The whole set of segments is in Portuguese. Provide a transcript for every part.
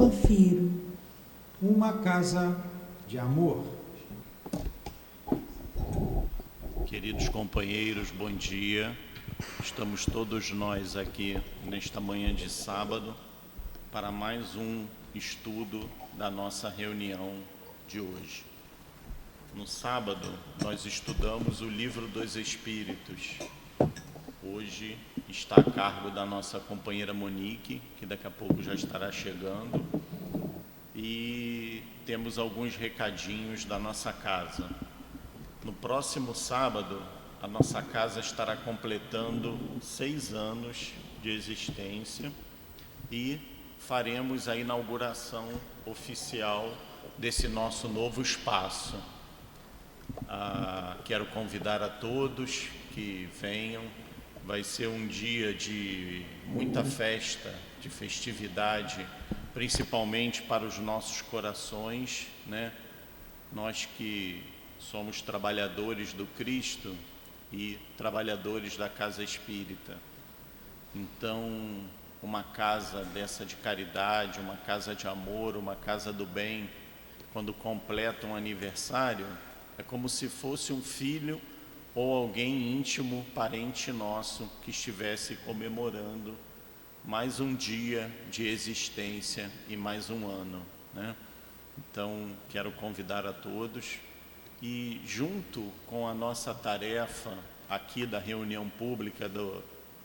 Zanfiro. Uma casa de amor. Queridos companheiros, bom dia. Estamos todos nós aqui nesta manhã de sábado para mais um estudo da nossa reunião de hoje. No sábado, nós estudamos o Livro dos Espíritos. Hoje está a cargo da nossa companheira Monique, que daqui a pouco já estará chegando. E temos alguns recadinhos da nossa casa. No próximo sábado, a nossa casa estará completando 6 anos de existência e faremos a inauguração oficial desse nosso novo espaço. Quero convidar a todos que venham. Vai ser um dia de muita festa, de festividade, principalmente para os nossos corações, né? Nós que somos trabalhadores do Cristo e trabalhadores da Casa Espírita. Então, uma casa dessa de caridade, uma casa de amor, uma casa do bem, quando completa um aniversário, é como se fosse um filho ou alguém íntimo, parente nosso, que estivesse comemorando mais um dia de existência e mais um ano, né? Então, quero convidar a todos e, junto com a nossa tarefa aqui da reunião pública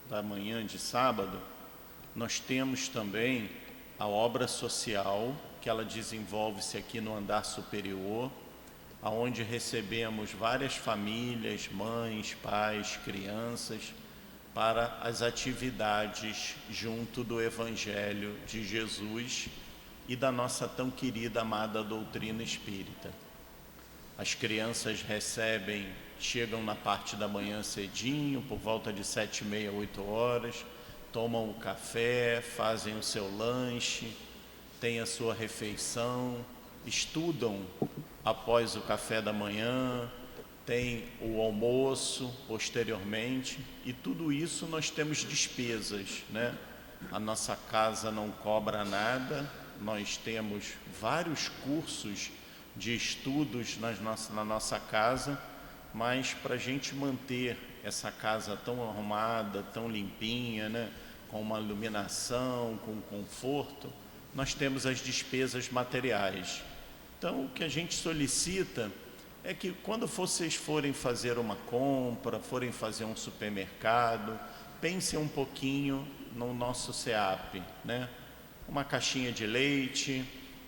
da manhã de sábado, nós temos também a obra social, que ela desenvolve-se aqui no andar superior, aonde recebemos várias famílias, mães, pais, crianças, para as atividades junto do Evangelho de Jesus e da nossa tão querida, amada doutrina espírita. As crianças chegam na parte da manhã cedinho, por volta de 7h30, 8 horas, tomam o café, fazem o seu lanche, têm a sua refeição, estudam após o café da manhã, tem o almoço posteriormente, e tudo isso nós temos despesas, né? A nossa casa não cobra nada, nós temos vários cursos de estudos na nossa casa, mas para a gente manter essa casa tão arrumada, tão limpinha, né? Com uma iluminação, com conforto, nós temos as despesas materiais. Então, o que a gente solicita é que quando vocês forem fazer uma compra, forem fazer um supermercado, pensem um pouquinho no nosso SEAP, né? Uma caixinha de leite,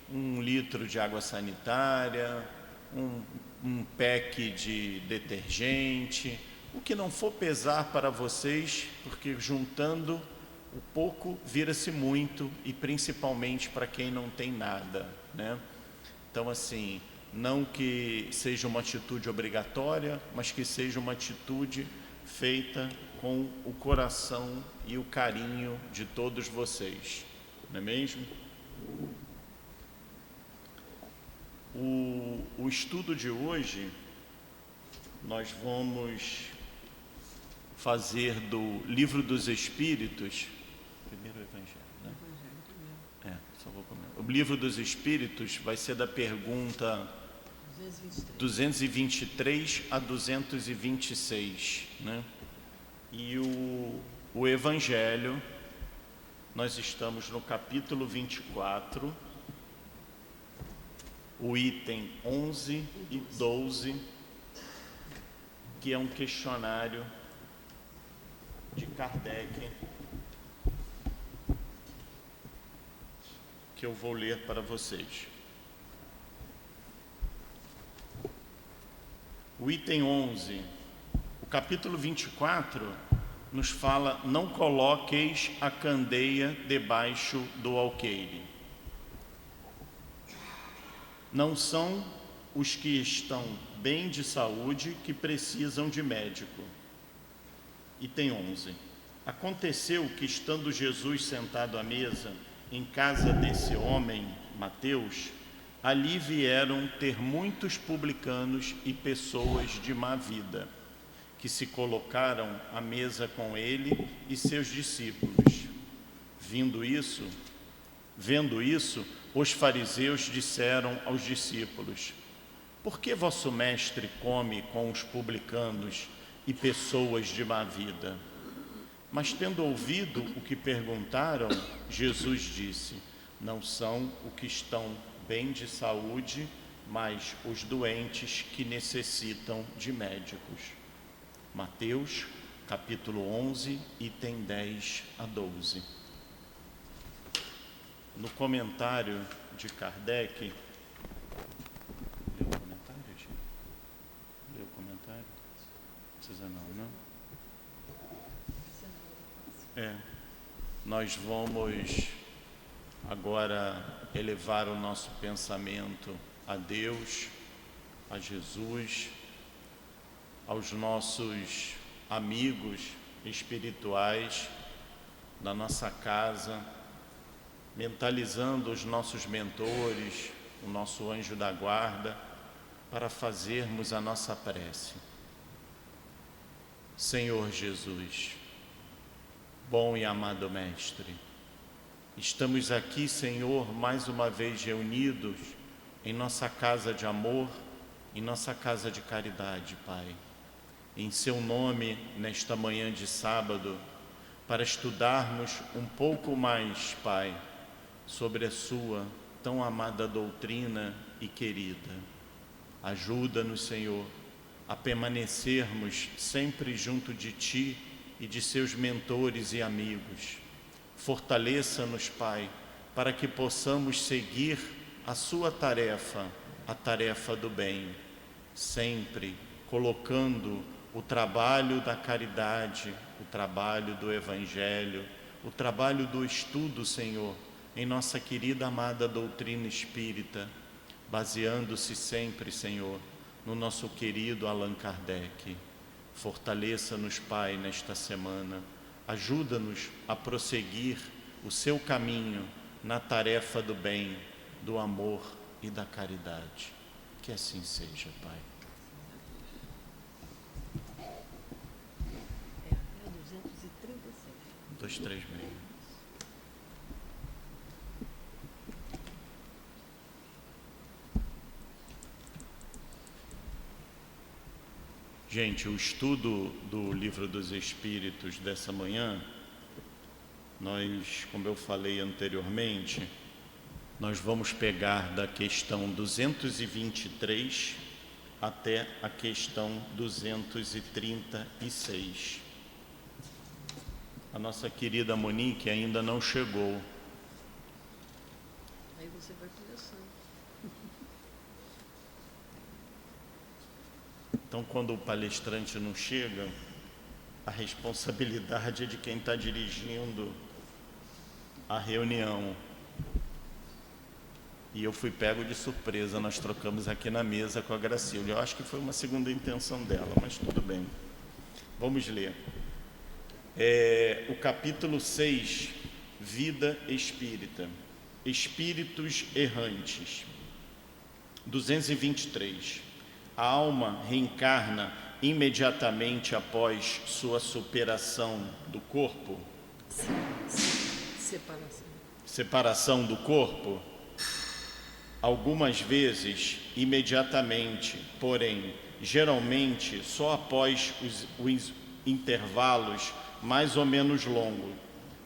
1 litro de água sanitária, um pack de detergente, o que não for pesar para vocês, porque juntando o pouco vira-se muito, e principalmente para quem não tem nada, né? Então, assim, não que seja uma atitude obrigatória, mas que seja uma atitude feita com o coração e o carinho de todos vocês, não é mesmo? O estudo de hoje, nós vamos fazer do Livro dos Espíritos, primeiro o Evangelho, né? Só vou comer. O Livro dos Espíritos vai ser da pergunta 223 a 226, né? E o Evangelho, nós estamos no capítulo 24, o item 11 e 12, que é um questionário de Kardec, que eu vou ler para vocês. O item 11, o capítulo 24, nos fala: não coloqueis a candeia debaixo do alqueire. Não são os que estão bem de saúde que precisam de médico. Item 11. Aconteceu que, estando Jesus sentado à mesa em casa desse homem, Mateus, ali vieram ter muitos publicanos e pessoas de má vida, que se colocaram à mesa com ele e seus discípulos. Vindo isso, Vendo isso, os fariseus disseram aos discípulos: por que vosso mestre come com os publicanos e pessoas de má vida? Mas tendo ouvido o que perguntaram, Jesus disse: não são os que estão bem de saúde, mas os doentes que necessitam de médicos. Mateus, capítulo 11, item 10 a 12. No comentário de Kardec, leu o comentário, gente? Leu o comentário? Precisa não? Nós vamos agora elevar o nosso pensamento a Deus, a Jesus, aos nossos amigos espirituais da nossa casa, mentalizando os nossos mentores, o nosso anjo da guarda, para fazermos a nossa prece. Senhor Jesus, bom e amado Mestre, estamos aqui, Senhor, mais uma vez reunidos em nossa casa de amor, em nossa casa de caridade, Pai. Em Seu nome, nesta manhã de sábado, para estudarmos um pouco mais, Pai, sobre a Sua tão amada doutrina e querida. Ajuda-nos, Senhor, a permanecermos sempre junto de Ti e de Seus mentores e amigos. Fortaleça-nos, Pai, para que possamos seguir a Sua tarefa, a tarefa do bem, sempre colocando o trabalho da caridade, o trabalho do Evangelho, o trabalho do estudo, Senhor, em nossa querida amada doutrina espírita, baseando-se sempre, Senhor, no nosso querido Allan Kardec. Fortaleça-nos, Pai, nesta semana. Ajuda-nos a prosseguir o Seu caminho na tarefa do bem, do amor e da caridade. Que assim seja, Pai. É 236. 236. Gente, o estudo do Livro dos Espíritos dessa manhã, nós, como eu falei anteriormente, nós vamos pegar da questão 223 até a questão 236. A nossa querida Monique ainda não chegou. Aí você vai começando. Então, quando o palestrante não chega, a responsabilidade é de quem está dirigindo a reunião. E eu fui pego de surpresa, nós trocamos aqui na mesa com a Gracilde. Eu acho que foi uma segunda intenção dela, mas tudo bem. Vamos ler. O capítulo 6, Vida Espírita, Espíritos Errantes, 223. A alma reencarna imediatamente após sua superação do corpo? Separação do corpo? Algumas vezes imediatamente, porém, geralmente só após os intervalos mais ou menos longos.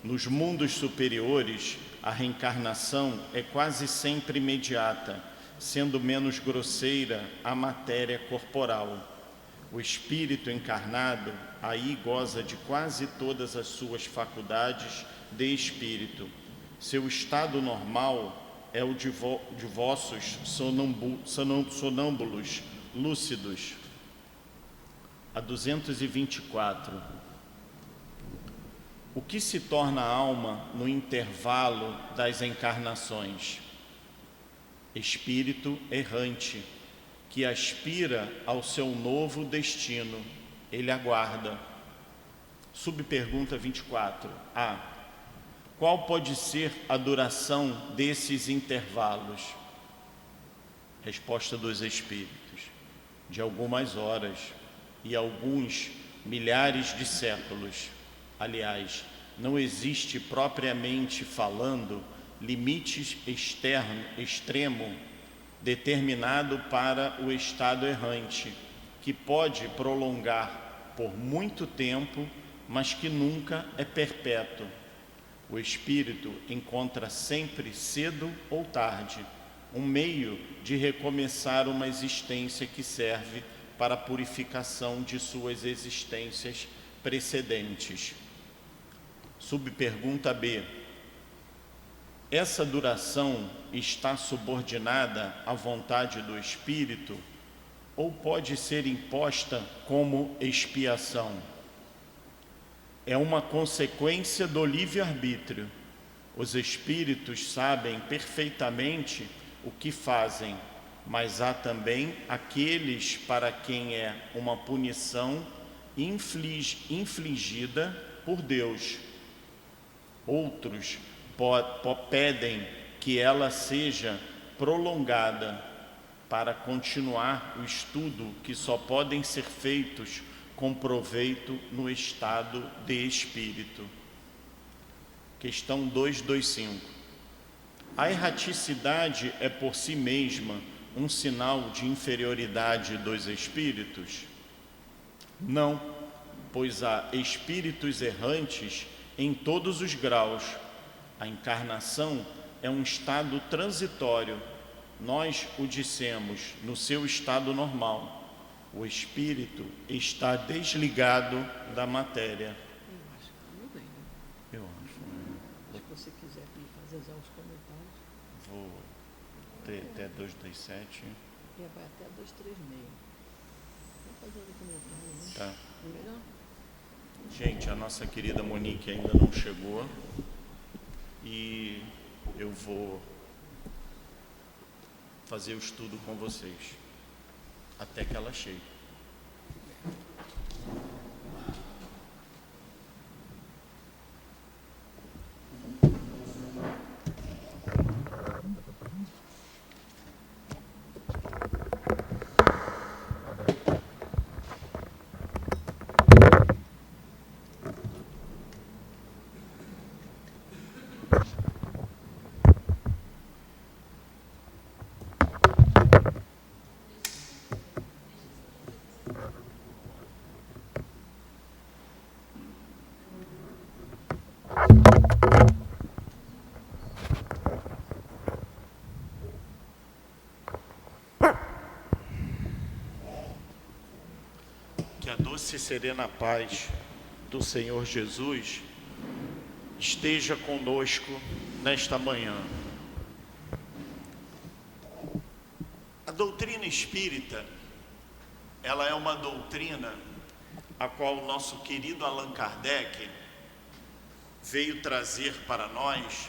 Nos mundos superiores, a reencarnação é quase sempre imediata, sendo menos grosseira a matéria corporal. O espírito encarnado aí goza de quase todas as suas faculdades de espírito. Seu estado normal é o de vossos sonâmbulos lúcidos. A 224. O que se torna a alma no intervalo das encarnações? Espírito errante, que aspira ao seu novo destino. Ele aguarda. Subpergunta 24. A. Qual pode ser a duração desses intervalos? Resposta dos espíritos: de algumas horas e alguns milhares de séculos. Aliás, não existe propriamente falando limite extremo determinado para o estado errante, que pode prolongar por muito tempo, mas que nunca é perpétuo. O espírito encontra sempre, cedo ou tarde, um meio de recomeçar uma existência que serve para a purificação de suas existências precedentes. Subpergunta B. Essa duração está subordinada à vontade do espírito ou pode ser imposta como expiação? É uma consequência do livre-arbítrio. Os espíritos sabem perfeitamente o que fazem, mas há também aqueles para quem é uma punição infligida por Deus. Outros pedem que ela seja prolongada para continuar o estudo que só podem ser feitos com proveito no estado de espírito. Questão 225. A erraticidade é por si mesma um sinal de inferioridade dos espíritos? Não, pois há espíritos errantes em todos os graus. A encarnação é um estado transitório. Nós o dissemos no seu estado normal. O espírito está desligado da matéria. Eu acho que tudo bem, né? Eu acho. Se você quiser fazer já os comentários, Vou até 227. já vai até 236. Vou fazer o comentário, né? Tá. Melhor? Gente, a nossa querida Monique ainda não chegou. E eu vou fazer o estudo com vocês até que ela chegue. Que a doce e serena paz do Senhor Jesus esteja conosco nesta manhã. A doutrina espírita, ela é uma doutrina a qual o nosso querido Allan Kardec veio trazer para nós,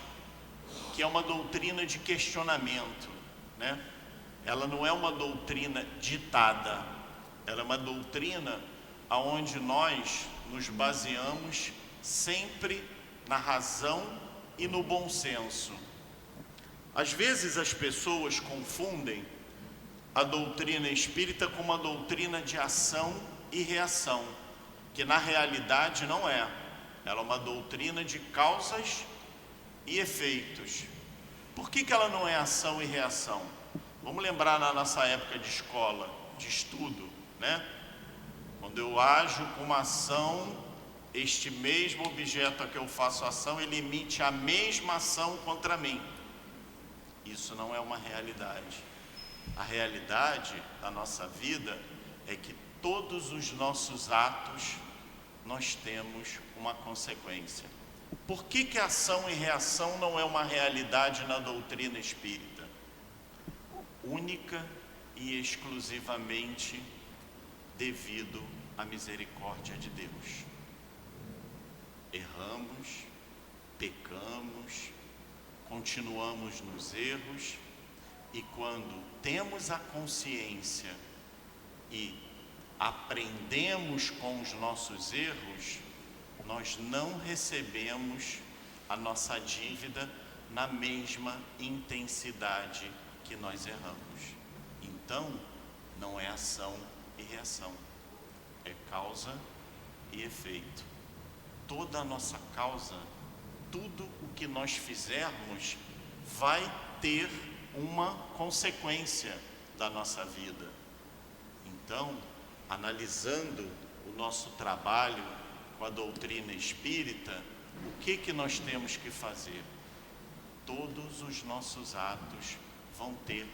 que é uma doutrina de questionamento, né? Ela não é uma doutrina ditada, ela é uma doutrina aonde nós nos baseamos sempre na razão e no bom senso. Às vezes as pessoas confundem a doutrina espírita com uma doutrina de ação e reação, que na realidade não é. Ela é uma doutrina de causas e efeitos. Por que ela não é ação e reação? Vamos lembrar na nossa época de escola, de estudo, né? Quando eu ajo com uma ação, este mesmo objeto a que eu faço ação, ele emite a mesma ação contra mim. Isso não é uma realidade. A realidade da nossa vida é que todos os nossos atos, nós temos uma consequência. Por que ação e reação não é uma realidade na doutrina espírita? Única e exclusivamente devido à misericórdia de Deus. Erramos, pecamos, continuamos nos erros, e quando temos a consciência e aprendemos com os nossos erros, nós não recebemos a nossa dívida na mesma intensidade que nós erramos. Então, não é ação e reação, é causa e efeito. Toda a nossa causa, tudo o que nós fizermos vai ter uma consequência da nossa vida. Então, analisando o nosso trabalho com a doutrina espírita, o que nós temos que fazer? Todos os nossos atos vão ter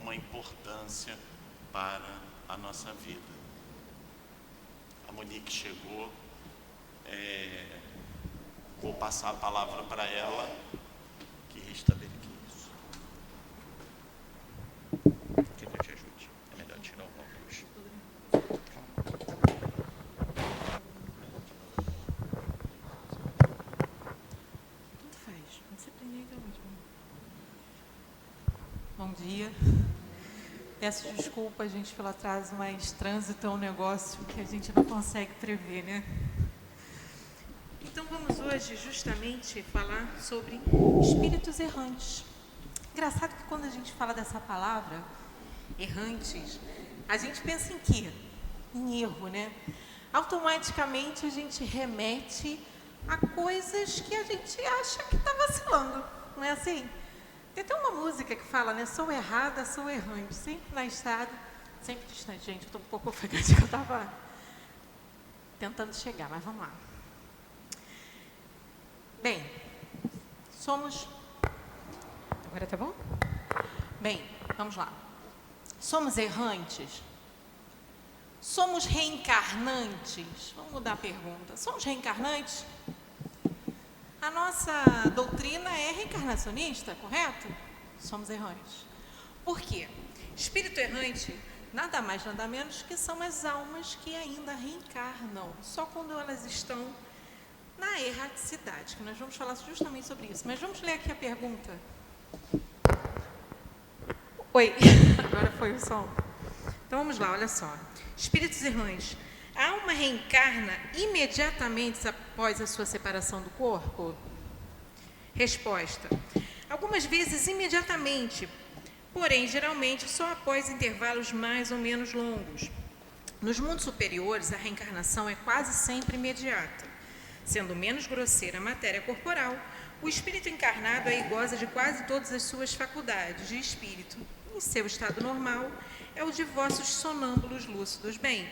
uma importância para a nossa vida. A Monique chegou, vou passar a palavra para ela, que restabeleça isso. Quer que eu te ajude? É melhor tirar o óculos. Tanto faz, não se prender então mesmo. Bom dia. Peço desculpa, gente, pelo atraso, mas trânsito é um negócio que a gente não consegue prever, né? Então vamos hoje justamente falar sobre espíritos errantes. Engraçado que quando a gente fala dessa palavra, errantes, a gente pensa em quê? Em erro, né? Automaticamente a gente remete a coisas que a gente acha que está vacilando, não é assim? Tem até uma música que fala, né? Sou errada, sou errante, sempre na estrada, sempre distante. Gente, eu estou um pouco ofegante que eu estava tentando chegar, mas vamos lá. Bem, somos... Agora tá bom? Bem, vamos lá. Somos errantes? Somos reencarnantes? Vamos mudar a pergunta. Somos reencarnantes? A nossa doutrina é reencarnacionista, correto? Somos errantes. Por quê? Espírito errante, nada mais, nada menos que são as almas que ainda reencarnam, só quando elas estão na erraticidade, que nós vamos falar justamente sobre isso. Mas vamos ler aqui a pergunta. Oi, agora foi o som. Então vamos lá, olha só. Espíritos errantes. A alma reencarna imediatamente após a sua separação do corpo? Resposta. Algumas vezes imediatamente, porém geralmente só após intervalos mais ou menos longos. Nos mundos superiores, a reencarnação é quase sempre imediata. Sendo menos grosseira a matéria corporal, o espírito encarnado aí goza de quase todas as suas faculdades de espírito. Em seu estado normal, é o de vossos sonâmbulos lúcidos. Bem,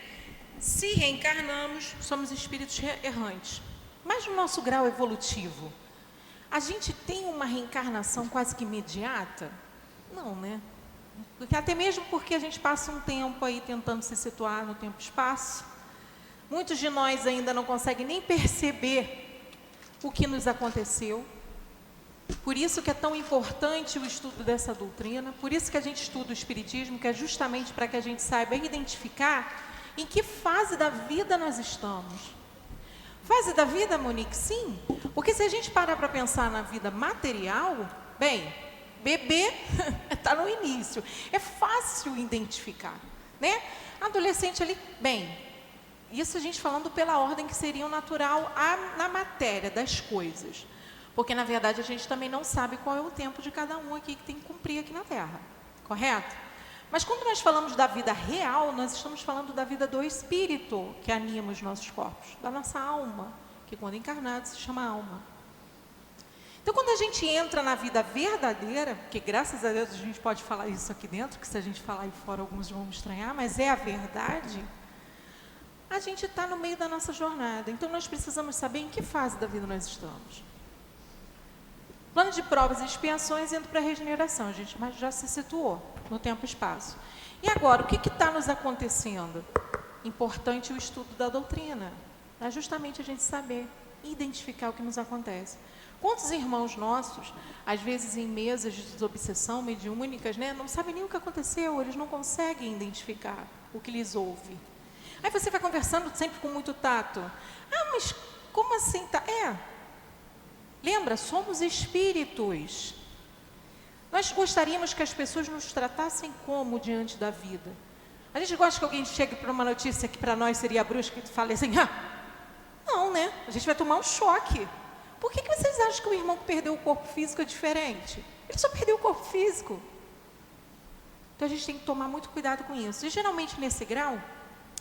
se reencarnamos, somos espíritos errantes. Mas no nosso grau evolutivo, a gente tem uma reencarnação quase que imediata? Não, né? Porque até mesmo porque a gente passa um tempo aí tentando se situar no tempo e espaço. Muitos de nós ainda não conseguem nem perceber o que nos aconteceu. Por isso que é tão importante o estudo dessa doutrina, por isso que a gente estuda o Espiritismo, que é justamente para que a gente saiba identificar em que fase da vida nós estamos. Fase da vida, Monique? Sim. Porque se a gente parar para pensar na vida material, bem, bebê está no início. É fácil identificar, né? Adolescente ali, bem, isso a gente falando pela ordem que seria o natural na matéria das coisas. Porque, na verdade, a gente também não sabe qual é o tempo de cada um aqui que tem que cumprir aqui na Terra. Correto? Mas quando nós falamos da vida real, nós estamos falando da vida do espírito que anima os nossos corpos, da nossa alma, que quando encarnado se chama alma. Então, quando a gente entra na vida verdadeira, que graças a Deus a gente pode falar isso aqui dentro, que se a gente falar aí fora alguns vão estranhar, mas é a verdade, a gente está no meio da nossa jornada. Então, nós precisamos saber em que fase da vida nós estamos. Plano de provas e expiações indo para a regeneração, a gente já se situou no tempo e espaço. E agora, o que está nos acontecendo? Importante o estudo da doutrina, é justamente a gente saber identificar o que nos acontece. Quantos irmãos nossos, às vezes em mesas de desobsessão mediúnicas, né, não sabem nem o que aconteceu, eles não conseguem identificar o que lhes ouve. Aí você vai conversando sempre com muito tato. Ah, mas como assim? Lembra, somos espíritos. Nós gostaríamos que as pessoas nos tratassem como diante da vida? A gente gosta que alguém chegue para uma notícia que para nós seria brusca e fale assim, não, né? A gente vai tomar um choque. Por que vocês acham que o irmão que perdeu o corpo físico é diferente? Ele só perdeu o corpo físico. Então a gente tem que tomar muito cuidado com isso. E geralmente nesse grau,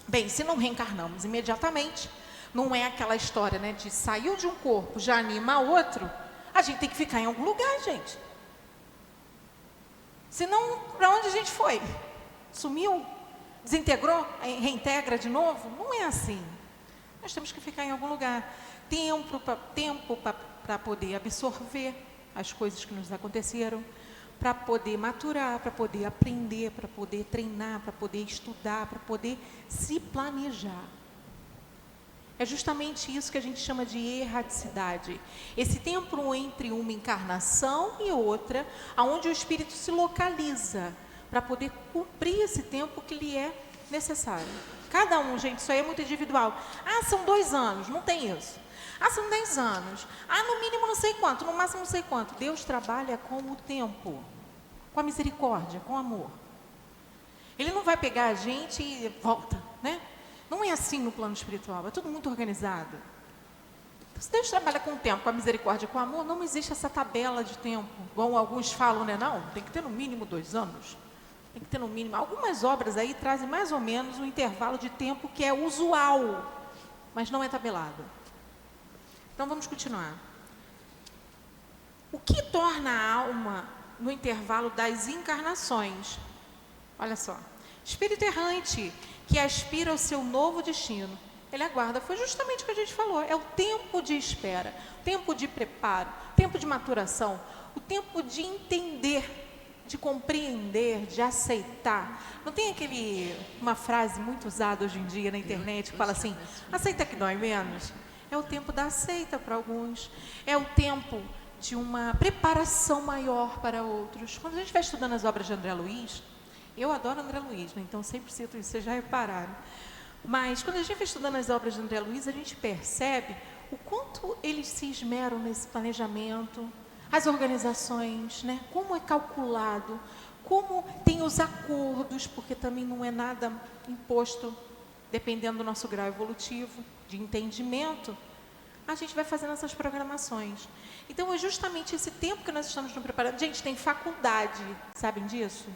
bem, se não reencarnamos imediatamente, não é aquela história, né, de saiu de um corpo, já anima outro, a gente tem que ficar em algum lugar, gente. Senão, para onde a gente foi? Sumiu? Desintegrou? Reintegra de novo? Não é assim. Nós temos que ficar em algum lugar. Tempo para poder absorver as coisas que nos aconteceram, para poder maturar, para poder aprender, para poder treinar, para poder estudar, para poder se planejar. É justamente isso que a gente chama de erraticidade. Esse tempo entre uma encarnação e outra, onde o espírito se localiza para poder cumprir esse tempo que lhe é necessário. Cada um, gente, isso aí é muito individual. Ah, são 2 anos, não tem isso. Ah, são 10 anos. Ah, no mínimo não sei quanto, no máximo não sei quanto. Deus trabalha com o tempo, com a misericórdia, com o amor. Ele não vai pegar a gente e volta, né? Não é assim no plano espiritual, é tudo muito organizado. Se Deus trabalha com o tempo, com a misericórdia, com o amor, não existe essa tabela de tempo. Como alguns falam, né? Não, tem que ter no mínimo 2 anos. Tem que ter no mínimo. Algumas obras aí trazem mais ou menos um intervalo de tempo que é usual, mas não é tabelado. Então vamos continuar. O que torna a alma no intervalo das encarnações? Olha só. Espírito errante que aspira ao seu novo destino, ele aguarda. Foi justamente o que a gente falou. É o tempo de espera, tempo de preparo, tempo de maturação, o tempo de entender, de compreender, de aceitar. Não tem uma frase muito usada hoje em dia na internet que fala assim, aceita que dói menos? É o tempo da aceita para alguns, é o tempo de uma preparação maior para outros. Quando a gente vai estudando as obras de André Luiz, eu adoro André Luiz, né? Então sempre cito isso, vocês já repararam. Mas quando a gente vai estudando as obras de André Luiz, a gente percebe o quanto eles se esmeram nesse planejamento, as organizações, né? Como é calculado, como tem os acordos, porque também não é nada imposto, dependendo do nosso grau evolutivo, de entendimento, a gente vai fazendo essas programações. Então, é justamente esse tempo que nós estamos nos preparando. Gente, tem faculdade, sabem disso?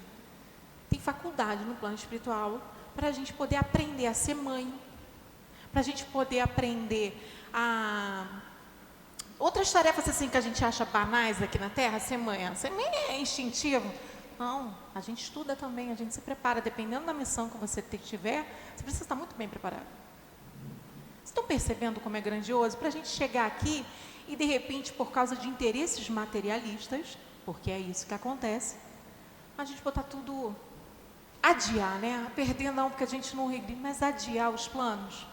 Tem faculdade no plano espiritual para a gente poder aprender a ser mãe, para a gente poder aprender a... Outras tarefas assim que a gente acha banais aqui na Terra, ser mãe é instintivo. Não, a gente estuda também, a gente se prepara. Dependendo da missão que você tiver, você precisa estar muito bem preparado. Vocês estão percebendo como é grandioso? Para a gente chegar aqui e, de repente, por causa de interesses materialistas, porque é isso que acontece, a gente botar tudo... Adiar, né? Perder não, porque a gente não regride, mas adiar os planos.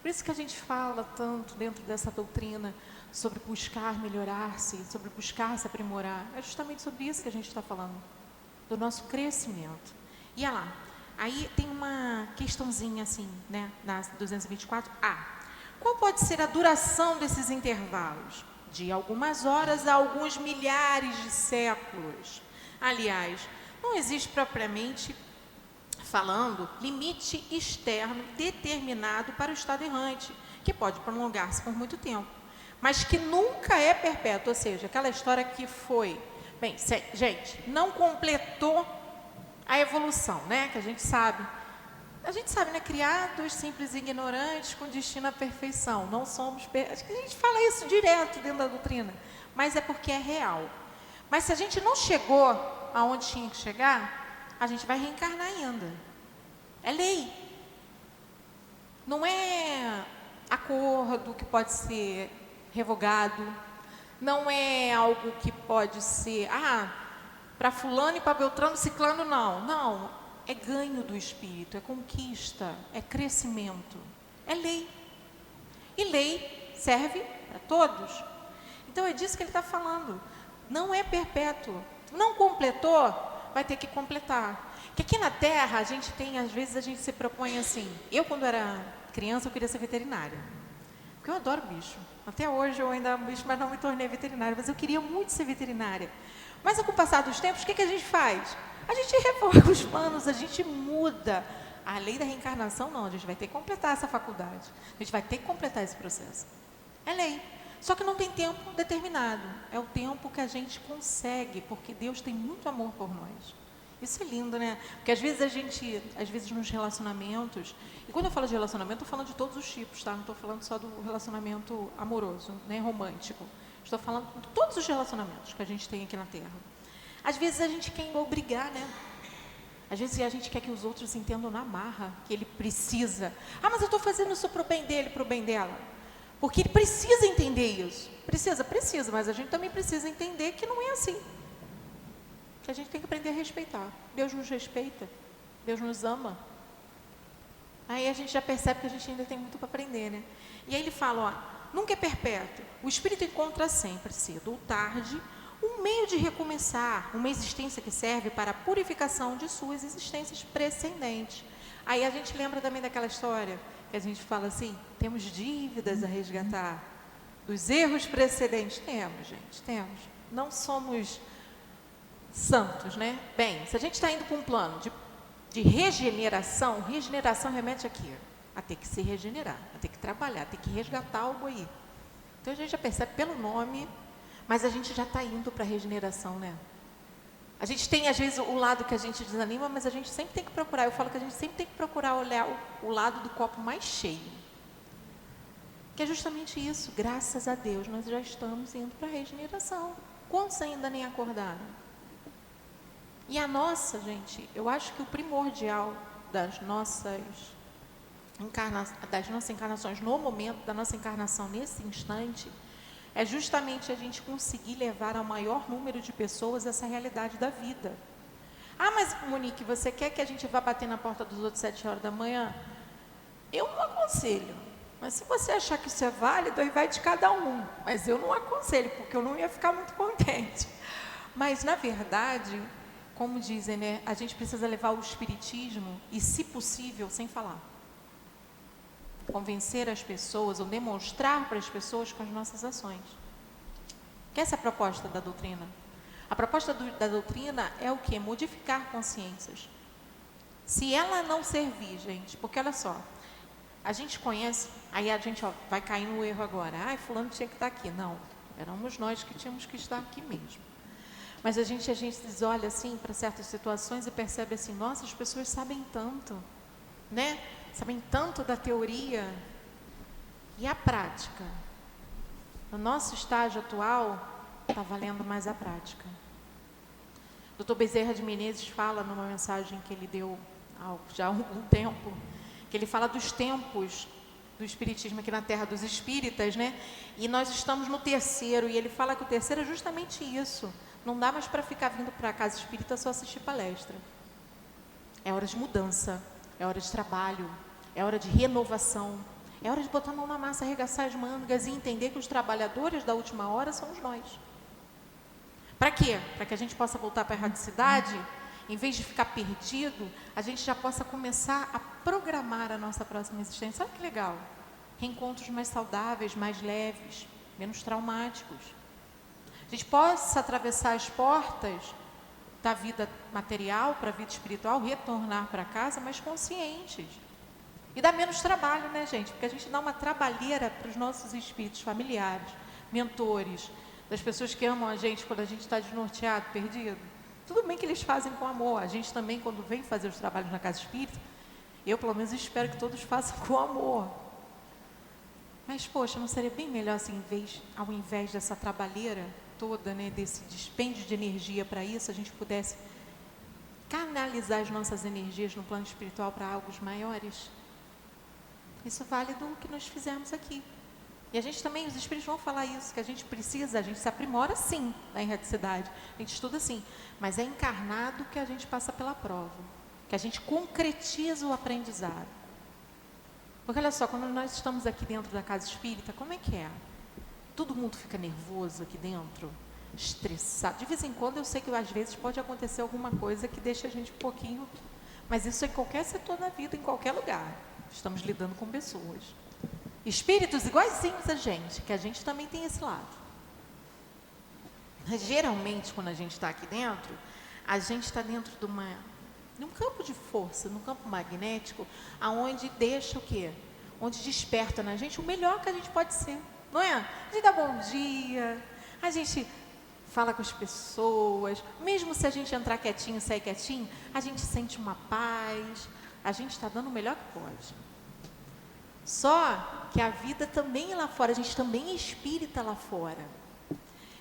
Por isso que a gente fala tanto dentro dessa doutrina sobre buscar melhorar-se, sobre buscar se aprimorar. É justamente sobre isso que a gente está falando, do nosso crescimento. E olha lá, aí tem uma questãozinha assim, né, na 224A. Qual pode ser a duração desses intervalos? De algumas horas a alguns milhares de séculos. Aliás, não existe propriamente falando limite externo determinado para o estado errante, que pode prolongar-se por muito tempo, mas que nunca é perpétuo, ou seja, aquela história que foi, bem, gente, não completou a evolução, né, que a gente sabe, né, criados simples e ignorantes com destino à perfeição, não somos, acho que a gente fala isso direto dentro da doutrina, mas é porque é real. Mas se a gente não chegou aonde tinha que chegar, a gente vai reencarnar ainda. É lei. Não é acordo que pode ser revogado. Não é algo que pode ser, para fulano e para Beltrano, ciclano, não. Não, é ganho do espírito, é conquista, é crescimento. É lei. E lei serve para todos. Então é disso que ele está falando. Não é perpétuo. Não completou, vai ter que completar. Porque aqui na Terra, a gente tem, às vezes, a gente se propõe assim. Eu, quando era criança, eu queria ser veterinária. Porque eu adoro bicho. Até hoje eu ainda amo bicho, mas não me tornei veterinária. Mas eu queria muito ser veterinária. Mas com o passar dos tempos, o que a gente faz? A gente revoga os planos, a gente muda. A lei da reencarnação, não. A gente vai ter que completar essa faculdade. A gente vai ter que completar esse processo. É lei. Só que não tem tempo determinado. É o tempo que a gente consegue, porque Deus tem muito amor por nós. Isso é lindo, né? Porque às vezes nos relacionamentos, e quando eu falo de relacionamento, eu estou falando de todos os tipos, tá? Não estou falando só do relacionamento amoroso, né? Romântico. Estou falando de todos os relacionamentos que a gente tem aqui na Terra. Às vezes a gente quer obrigar, né? Às vezes a gente quer que os outros entendam na marra, que ele precisa. Ah, mas eu estou fazendo isso para o bem dele, para o bem dela. Porque ele precisa entender isso. Precisa, mas a gente também precisa entender que não é assim. Que a gente tem que aprender a respeitar. Deus nos respeita, Deus nos ama. Aí a gente já percebe que a gente ainda tem muito para aprender, né? E aí ele fala, ó, nunca é perpétuo. O espírito encontra sempre, cedo ou tarde, um meio de recomeçar, uma existência que serve para a purificação de suas existências precedentes. Aí a gente lembra também daquela história que a gente fala assim, temos dívidas a resgatar dos erros precedentes. Temos, gente, temos. Não somos santos, né? Bem, se a gente está indo para um plano de regeneração, regeneração remete aqui, a ter que se regenerar, a ter que trabalhar, a ter que resgatar algo aí. Então a gente já percebe pelo nome, mas a gente já está indo para a regeneração, né? A gente tem, às vezes, o lado que a gente desanima, mas a gente sempre tem que procurar, eu falo que a gente sempre tem que procurar olhar o lado do copo mais cheio. Que é justamente isso, graças a Deus, nós já estamos indo para a regeneração. Quantos ainda nem acordaram? E a nossa, gente, eu acho que o primordial das nossas encarnações, no momento da nossa encarnação, nesse instante, é justamente a gente conseguir levar ao maior número de pessoas essa realidade da vida. Ah, mas Monique, você quer que a gente vá bater na porta dos outros 7 horas da manhã? Eu não aconselho. Mas se você achar que isso é válido, aí vai de cada um. Mas eu não aconselho, porque eu não ia ficar muito contente. Mas, na verdade, como dizem, né, a gente precisa levar o espiritismo e, se possível, sem falar. Convencer as pessoas ou demonstrar para as pessoas com as nossas ações. Que essa é a proposta da doutrina. A proposta da doutrina é o quê? Modificar consciências. Se ela não servir, gente, porque olha só, a gente conhece, aí a gente vai cair no erro agora. Ah, fulano tinha que estar aqui. Não, éramos nós que tínhamos que estar aqui mesmo. Mas a gente olha assim para certas situações e percebe assim, nossa, as pessoas sabem tanto, né? Sabem tanto da teoria e a prática. No nosso estágio atual, está valendo mais a prática. O Dr. Bezerra de Menezes fala numa mensagem que ele deu já há algum tempo, que ele fala dos tempos do espiritismo aqui na Terra dos Espíritas, né? E nós estamos no terceiro, e ele fala que o terceiro é justamente isso. Não dá mais para ficar vindo para a casa espírita só assistir palestra. É hora de mudança. É hora de trabalho, é hora de renovação, é hora de botar a mão na massa, arregaçar as mangas e entender que os trabalhadores da última hora somos nós. Para quê? Para que a gente possa voltar para a erradicidade, em vez de ficar perdido, a gente já possa começar a programar a nossa próxima existência. Olha que legal! Reencontros mais saudáveis, mais leves, menos traumáticos. A gente possa atravessar as portas da vida material para a vida espiritual, retornar para casa mais conscientes. E dá menos trabalho, né, gente? Porque a gente dá uma trabalheira para os nossos espíritos familiares, mentores, das pessoas que amam a gente quando a gente está desnorteado, perdido. Tudo bem que eles fazem com amor. A gente também, quando vem fazer os trabalhos na casa espírita, eu, pelo menos, espero que todos façam com amor. Mas, poxa, não seria bem melhor, assim, ao invés dessa trabalheira toda, né, desse dispêndio de energia para isso, a gente pudesse canalizar as nossas energias no plano espiritual para algo maiores? Isso vale do que nós fizemos aqui. E a gente também, os espíritos vão falar isso, que a gente se aprimora sim na erradicidade, a gente estuda sim, mas é encarnado que a gente passa pela prova, que a gente concretiza o aprendizado. Porque olha só, quando nós estamos aqui dentro da casa espírita, como é que é? Todo mundo fica nervoso aqui dentro, estressado. De vez em quando eu sei que às vezes pode acontecer alguma coisa que deixa a gente um pouquinho, mas isso é em qualquer setor da vida, em qualquer lugar. Estamos lidando com pessoas. Espíritos iguaizinhos a gente, que a gente também tem esse lado. Mas, geralmente, quando a gente está aqui dentro, a gente está dentro de um campo de força, num campo magnético, aonde deixa o quê? Onde desperta na gente o melhor que a gente pode ser. Não é? A gente dá bom dia, a gente fala com as pessoas, mesmo se a gente entrar quietinho, sair quietinho, a gente sente uma paz, a gente está dando o melhor que pode. Só que a vida também é lá fora, a gente também é espírita lá fora.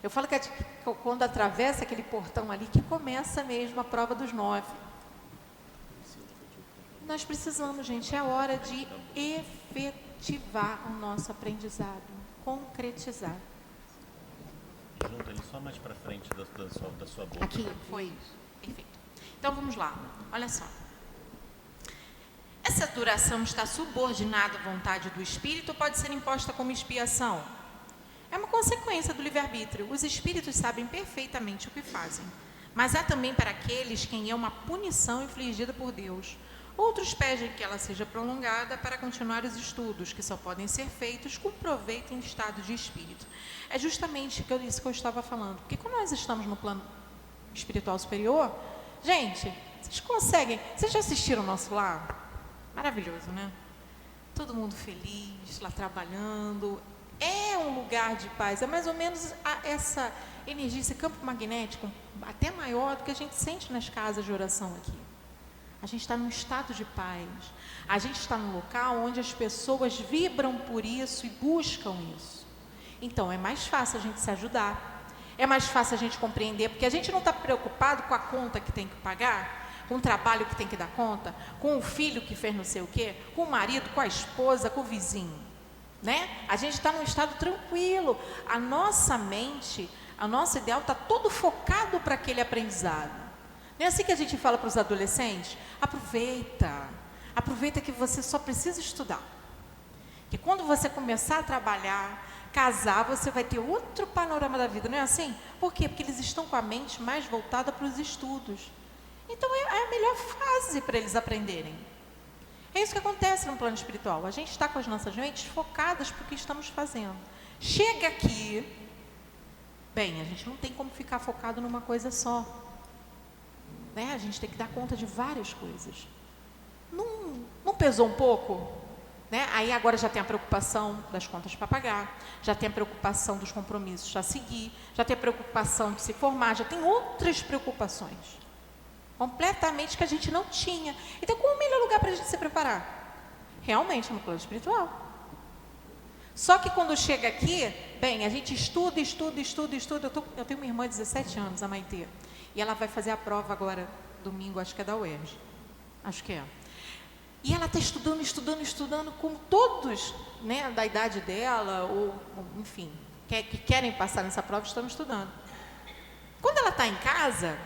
Eu falo que quando atravessa aquele portão ali, que começa mesmo a prova dos 9. Nós precisamos, gente, é a hora de efetivar o nosso aprendizado, concretizar. Junta ele só mais para frente da sua boca. Aqui, foi. Perfeito. Então, vamos lá. Olha só. Essa duração está subordinada à vontade do Espírito ou pode ser imposta como expiação? É uma consequência do livre-arbítrio. Os Espíritos sabem perfeitamente o que fazem. Mas há também para aqueles quem é uma punição infligida por Deus. Outros pedem que ela seja prolongada para continuar os estudos, que só podem ser feitos com proveito em estado de espírito. É justamente isso que eu estava falando. Porque quando nós estamos no plano espiritual superior, gente, vocês já assistiram o nosso lar? Maravilhoso, né? Todo mundo feliz, lá trabalhando. É um lugar de paz. É mais ou menos essa energia, esse campo magnético, até maior do que a gente sente nas casas de oração aqui. A gente está num estado de paz. A gente está num local onde as pessoas vibram por isso e buscam isso. Então, é mais fácil a gente se ajudar. É mais fácil a gente compreender, porque a gente não está preocupado com a conta que tem que pagar, com o trabalho que tem que dar conta, com o filho que fez não sei o quê, com o marido, com a esposa, com o vizinho. Né? A gente está num estado tranquilo. A nossa mente, o nosso ideal está todo focado para aquele aprendizado. Não é assim que a gente fala para os adolescentes? Aproveita que você só precisa estudar. Que quando você começar a trabalhar, casar, você vai ter outro panorama da vida, não é assim? Por quê? Porque eles estão com a mente mais voltada para os estudos. Então é a melhor fase para eles aprenderem. É isso que acontece no plano espiritual. A gente está com as nossas mentes focadas para o que estamos fazendo. Chega aqui, bem, a gente não tem como ficar focado numa coisa só. Né? A gente tem que dar conta de várias coisas. Não pesou um pouco? Né? Aí agora já tem a preocupação das contas para pagar, já tem a preocupação dos compromissos a seguir, já tem a preocupação de se formar, já tem outras preocupações. Completamente que a gente não tinha. Então, qual é o melhor lugar para a gente se preparar? Realmente no plano espiritual. Só que quando chega aqui, bem, a gente estuda. Eu tenho uma irmã de 17 anos, a Maitê. E ela vai fazer a prova agora, domingo, acho que é da UERJ. Acho que é. E ela está estudando, como todos, né, da idade dela, ou enfim, que querem passar nessa prova, estão estudando. Quando ela está em casa,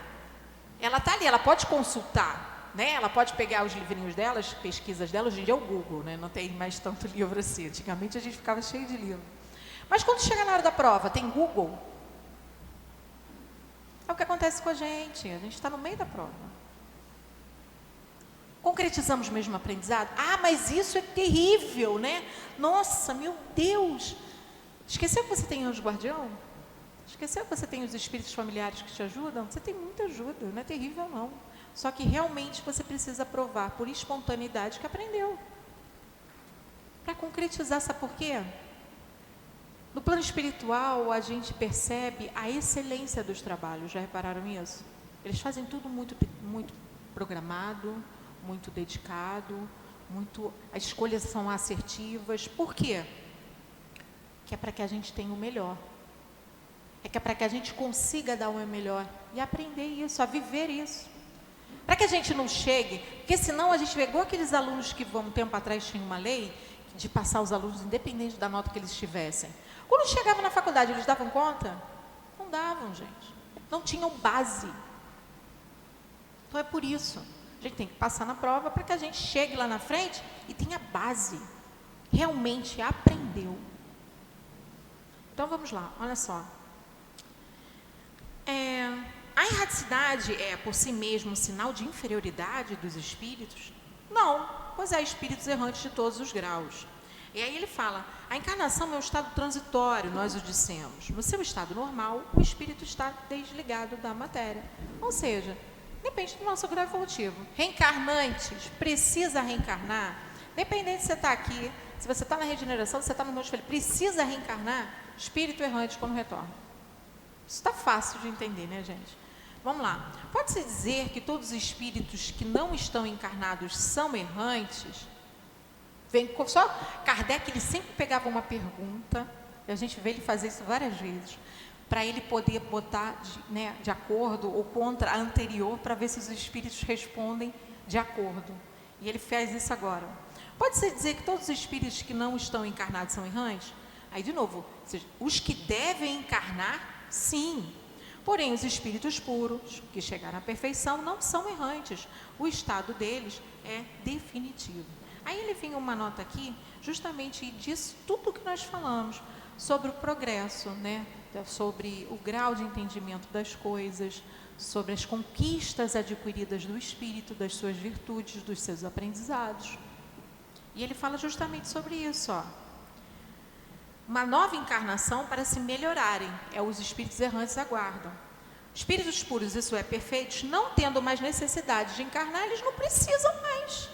ela está ali, ela pode consultar, né? Ela pode pegar os livrinhos dela, as pesquisas dela. Hoje em dia é o Google, né? Não tem mais tanto livro assim. Antigamente a gente ficava cheio de livro. Mas quando chega na hora da prova, tem Google. É o que acontece com a gente está no meio da prova. Concretizamos mesmo o aprendizado? Ah, mas isso é terrível, né? Nossa, meu Deus! Esqueceu que você tem anjo guardião? Esqueceu que você tem os espíritos familiares que te ajudam? Você tem muita ajuda, não é terrível não. Só que realmente você precisa provar por espontaneidade que aprendeu. Para concretizar, sabe por quê? No plano espiritual, a gente percebe a excelência dos trabalhos. Já repararam isso? Eles fazem tudo muito programado, muito dedicado, as escolhas são assertivas. Por quê? Que é para que a gente tenha o melhor. É que é para que a gente consiga dar o melhor e aprender isso, a viver isso. Para que a gente não chegue, porque senão a gente vê igual aqueles alunos que um tempo atrás tinha uma lei de passar os alunos independente da nota que eles tivessem. Quando chegavam na faculdade, eles davam conta? Não davam, gente. Não tinham base. Então é por isso. A gente tem que passar na prova para que a gente chegue lá na frente e tenha base. Realmente aprendeu. Então vamos lá, olha só. A erraticidade é por si mesmo um sinal de inferioridade dos espíritos? Não, pois há espíritos errantes de todos os graus. E aí ele fala, a encarnação é um estado transitório, nós o dissemos. No seu estado normal, o espírito está desligado da matéria. Ou seja, depende do nosso grau evolutivo. Reencarnantes, precisa reencarnar. Dependente se você está aqui, se você está na regeneração, se você está no mundo feliz, precisa reencarnar, espírito errante quando retorna. Isso está fácil de entender, né, gente? Vamos lá. Pode-se dizer que todos os espíritos que não estão encarnados são errantes? Só Kardec, ele sempre pegava uma pergunta, e a gente vê ele fazer isso várias vezes. para ele poder botar de acordo ou contra a anterior, para ver se os espíritos respondem de acordo. E ele faz isso agora. Pode-se dizer que todos os espíritos que não estão encarnados são errantes? Aí, de novo, os que devem encarnar, sim. Porém, os espíritos puros, que chegaram à perfeição, não são errantes. O estado deles é definitivo. Aí ele vem uma nota aqui, justamente disso tudo que nós falamos, sobre o progresso, né? Sobre o grau de entendimento das coisas, sobre as conquistas adquiridas do espírito, das suas virtudes, dos seus aprendizados. E ele fala justamente sobre isso, ó. Uma nova encarnação para se melhorarem, os espíritos errantes aguardam. Espíritos puros, isso é, perfeitos, não tendo mais necessidade de encarnar, eles não precisam mais.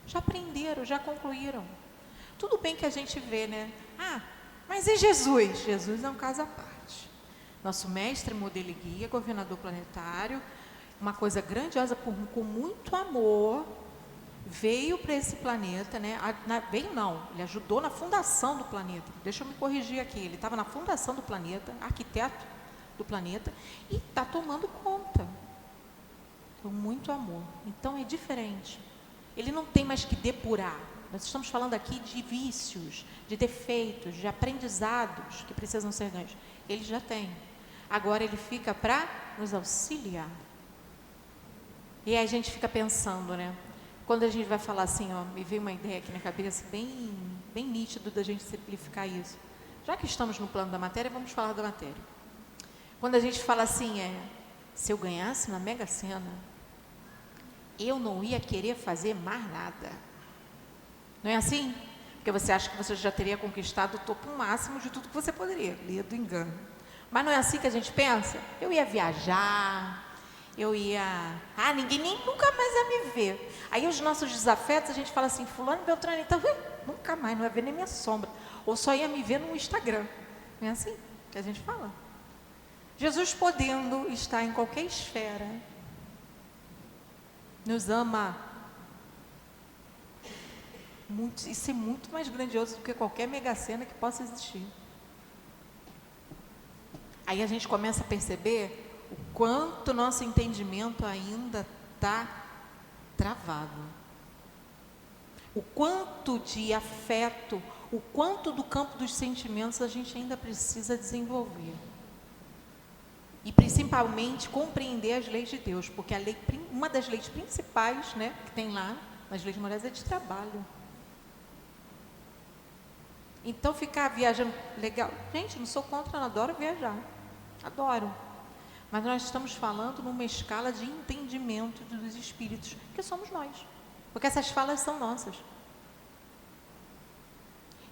Já aprenderam, já concluíram. Tudo bem que a gente vê, né? Mas e Jesus? Jesus é um caso à parte. Nosso mestre, modelo e guia, governador planetário, uma coisa grandiosa, com muito amor, veio para esse planeta, né? Veio não, ele ajudou na fundação do planeta. Deixa eu me corrigir aqui, ele estava na fundação do planeta, arquiteto do planeta, e está tomando conta. Com muito amor. Então é diferente. Ele não tem mais que depurar. Nós estamos falando aqui de vícios, de defeitos, de aprendizados que precisam ser ganhos. Ele já tem. Agora ele fica para nos auxiliar. E aí a gente fica pensando, né? Quando a gente vai falar assim, ó, me veio uma ideia aqui na cabeça, bem nítido da gente simplificar isso. Já que estamos no plano da matéria, vamos falar da matéria. Quando a gente fala assim, se eu ganhasse na Mega Sena, eu não ia querer fazer mais nada. Não é assim? Porque você acha que você já teria conquistado o topo máximo de tudo que você poderia, lê do engano. Mas não é assim que a gente pensa? Eu ia viajar, eu ia... ninguém nunca mais ia me ver. Aí os nossos desafetos, a gente fala assim, fulano, Beltrano, então, nunca mais, não ia ver nem minha sombra. Ou só ia me ver no Instagram. Não é assim que a gente fala? Jesus podendo estar em qualquer esfera, nos ama muito, e ser muito mais grandioso do que qualquer Mega Sena que possa existir. Aí a gente começa a perceber o quanto nosso entendimento ainda está travado. O quanto de afeto, o quanto do campo dos sentimentos a gente ainda precisa desenvolver. E principalmente compreender as leis de Deus, porque uma das leis principais, né, que tem lá nas leis morais é de trabalho. Então ficar viajando, legal. Gente, não sou contra, não, adoro viajar. Adoro. Mas nós estamos falando numa escala de entendimento dos espíritos, que somos nós. Porque essas falas são nossas.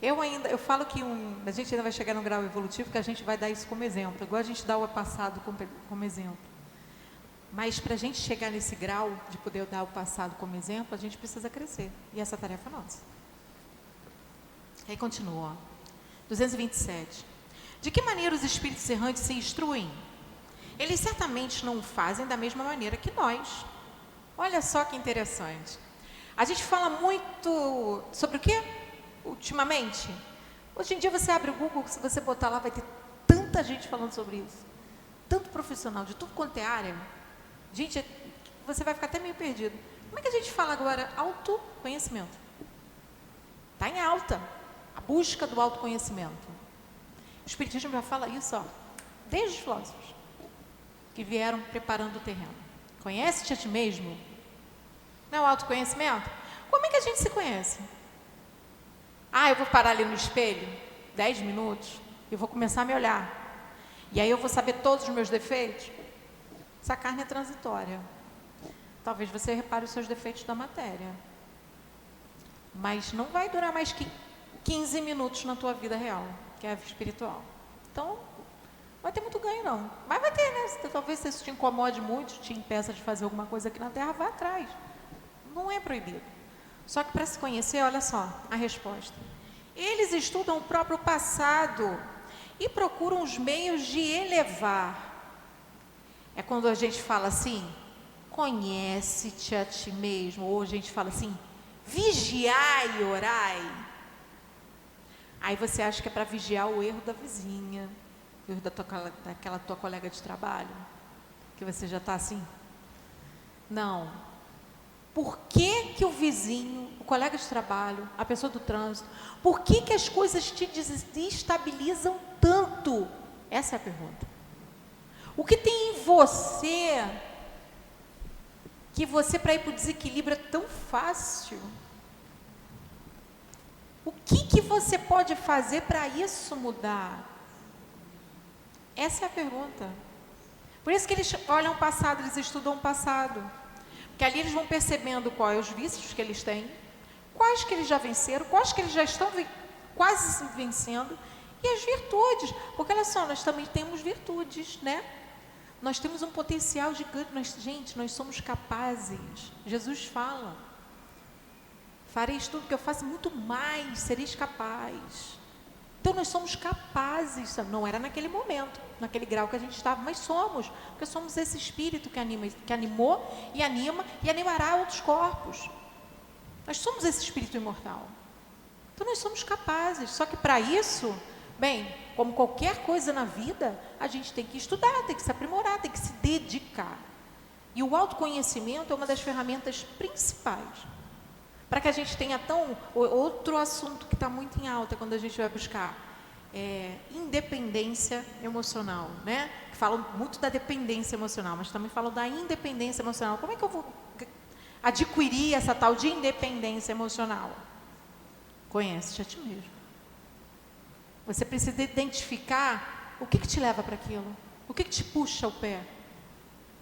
Eu falo que a gente ainda vai chegar no grau evolutivo, que a gente vai dar isso como exemplo, igual a gente dá o passado como exemplo. Mas para a gente chegar nesse grau de poder dar o passado como exemplo, a gente precisa crescer. E essa tarefa é nossa. Aí continua, ó. 227. De que maneira os espíritos errantes se instruem? Eles certamente não o fazem da mesma maneira que nós. Olha só que interessante. A gente fala muito sobre o quê? Ultimamente. Hoje em dia você abre o Google, se você botar lá, vai ter tanta gente falando sobre isso. Tanto profissional, de tudo quanto é área. Gente, você vai ficar até meio perdido. Como é que a gente fala agora? Autoconhecimento. Está em alta. A busca do autoconhecimento. O Espiritismo já fala isso, ó, desde os filósofos que vieram preparando o terreno. Conhece-te a ti mesmo? Não é o autoconhecimento? Como é que a gente se conhece? Eu vou parar ali no espelho, 10 minutos, e vou começar a me olhar. E aí eu vou saber todos os meus defeitos? Essa carne é transitória. Talvez você repare os seus defeitos da matéria. Mas não vai durar mais que 15 minutos na tua vida real, que é a vida espiritual. Então, não vai ter muito ganho, não. Mas vai ter, né? Talvez se isso te incomode muito, te impeça de fazer alguma coisa aqui na Terra, vai atrás. Não é proibido. Só que para se conhecer, olha só a resposta. Eles estudam o próprio passado e procuram os meios de elevar. É quando a gente fala assim, conhece-te a ti mesmo. Ou a gente fala assim, vigiai e orai. Aí você acha que é para vigiar o erro da vizinha, E os daquela tua colega de trabalho? Que você já está assim? Não. Por que que o vizinho, o colega de trabalho, a pessoa do trânsito, por que que as coisas te desestabilizam tanto? Essa é a pergunta. O que tem em você que você, para ir para o desequilíbrio, é tão fácil? O que que você pode fazer para isso mudar? Essa é a pergunta. Por isso que eles olham o passado, eles estudam o passado. Porque ali eles vão percebendo quais os vícios que eles têm, quais que eles já venceram, quais que eles já estão quase vencendo, e as virtudes. Porque olha só, nós também temos virtudes, né? Nós temos um potencial gigante. Gente, nós somos capazes. Jesus fala: fareis tudo que eu faço, muito mais, sereis capaz. Então nós somos capazes, não era naquele momento, naquele grau que a gente estava, mas somos, porque somos esse espírito que animou e anima e animará outros corpos. Nós somos esse espírito imortal. Então nós somos capazes, só que para isso, bem, como qualquer coisa na vida, a gente tem que estudar, tem que se aprimorar, tem que se dedicar. E o autoconhecimento é uma das ferramentas principais. Para que a gente tenha outro assunto que está muito em alta quando a gente vai buscar independência emocional, né? Que falam muito da dependência emocional, mas também falam da independência emocional. Como é que eu vou adquirir essa tal de independência emocional? Conhece-te a ti mesmo. Você precisa identificar o que te leva para aquilo, o que te puxa o pé.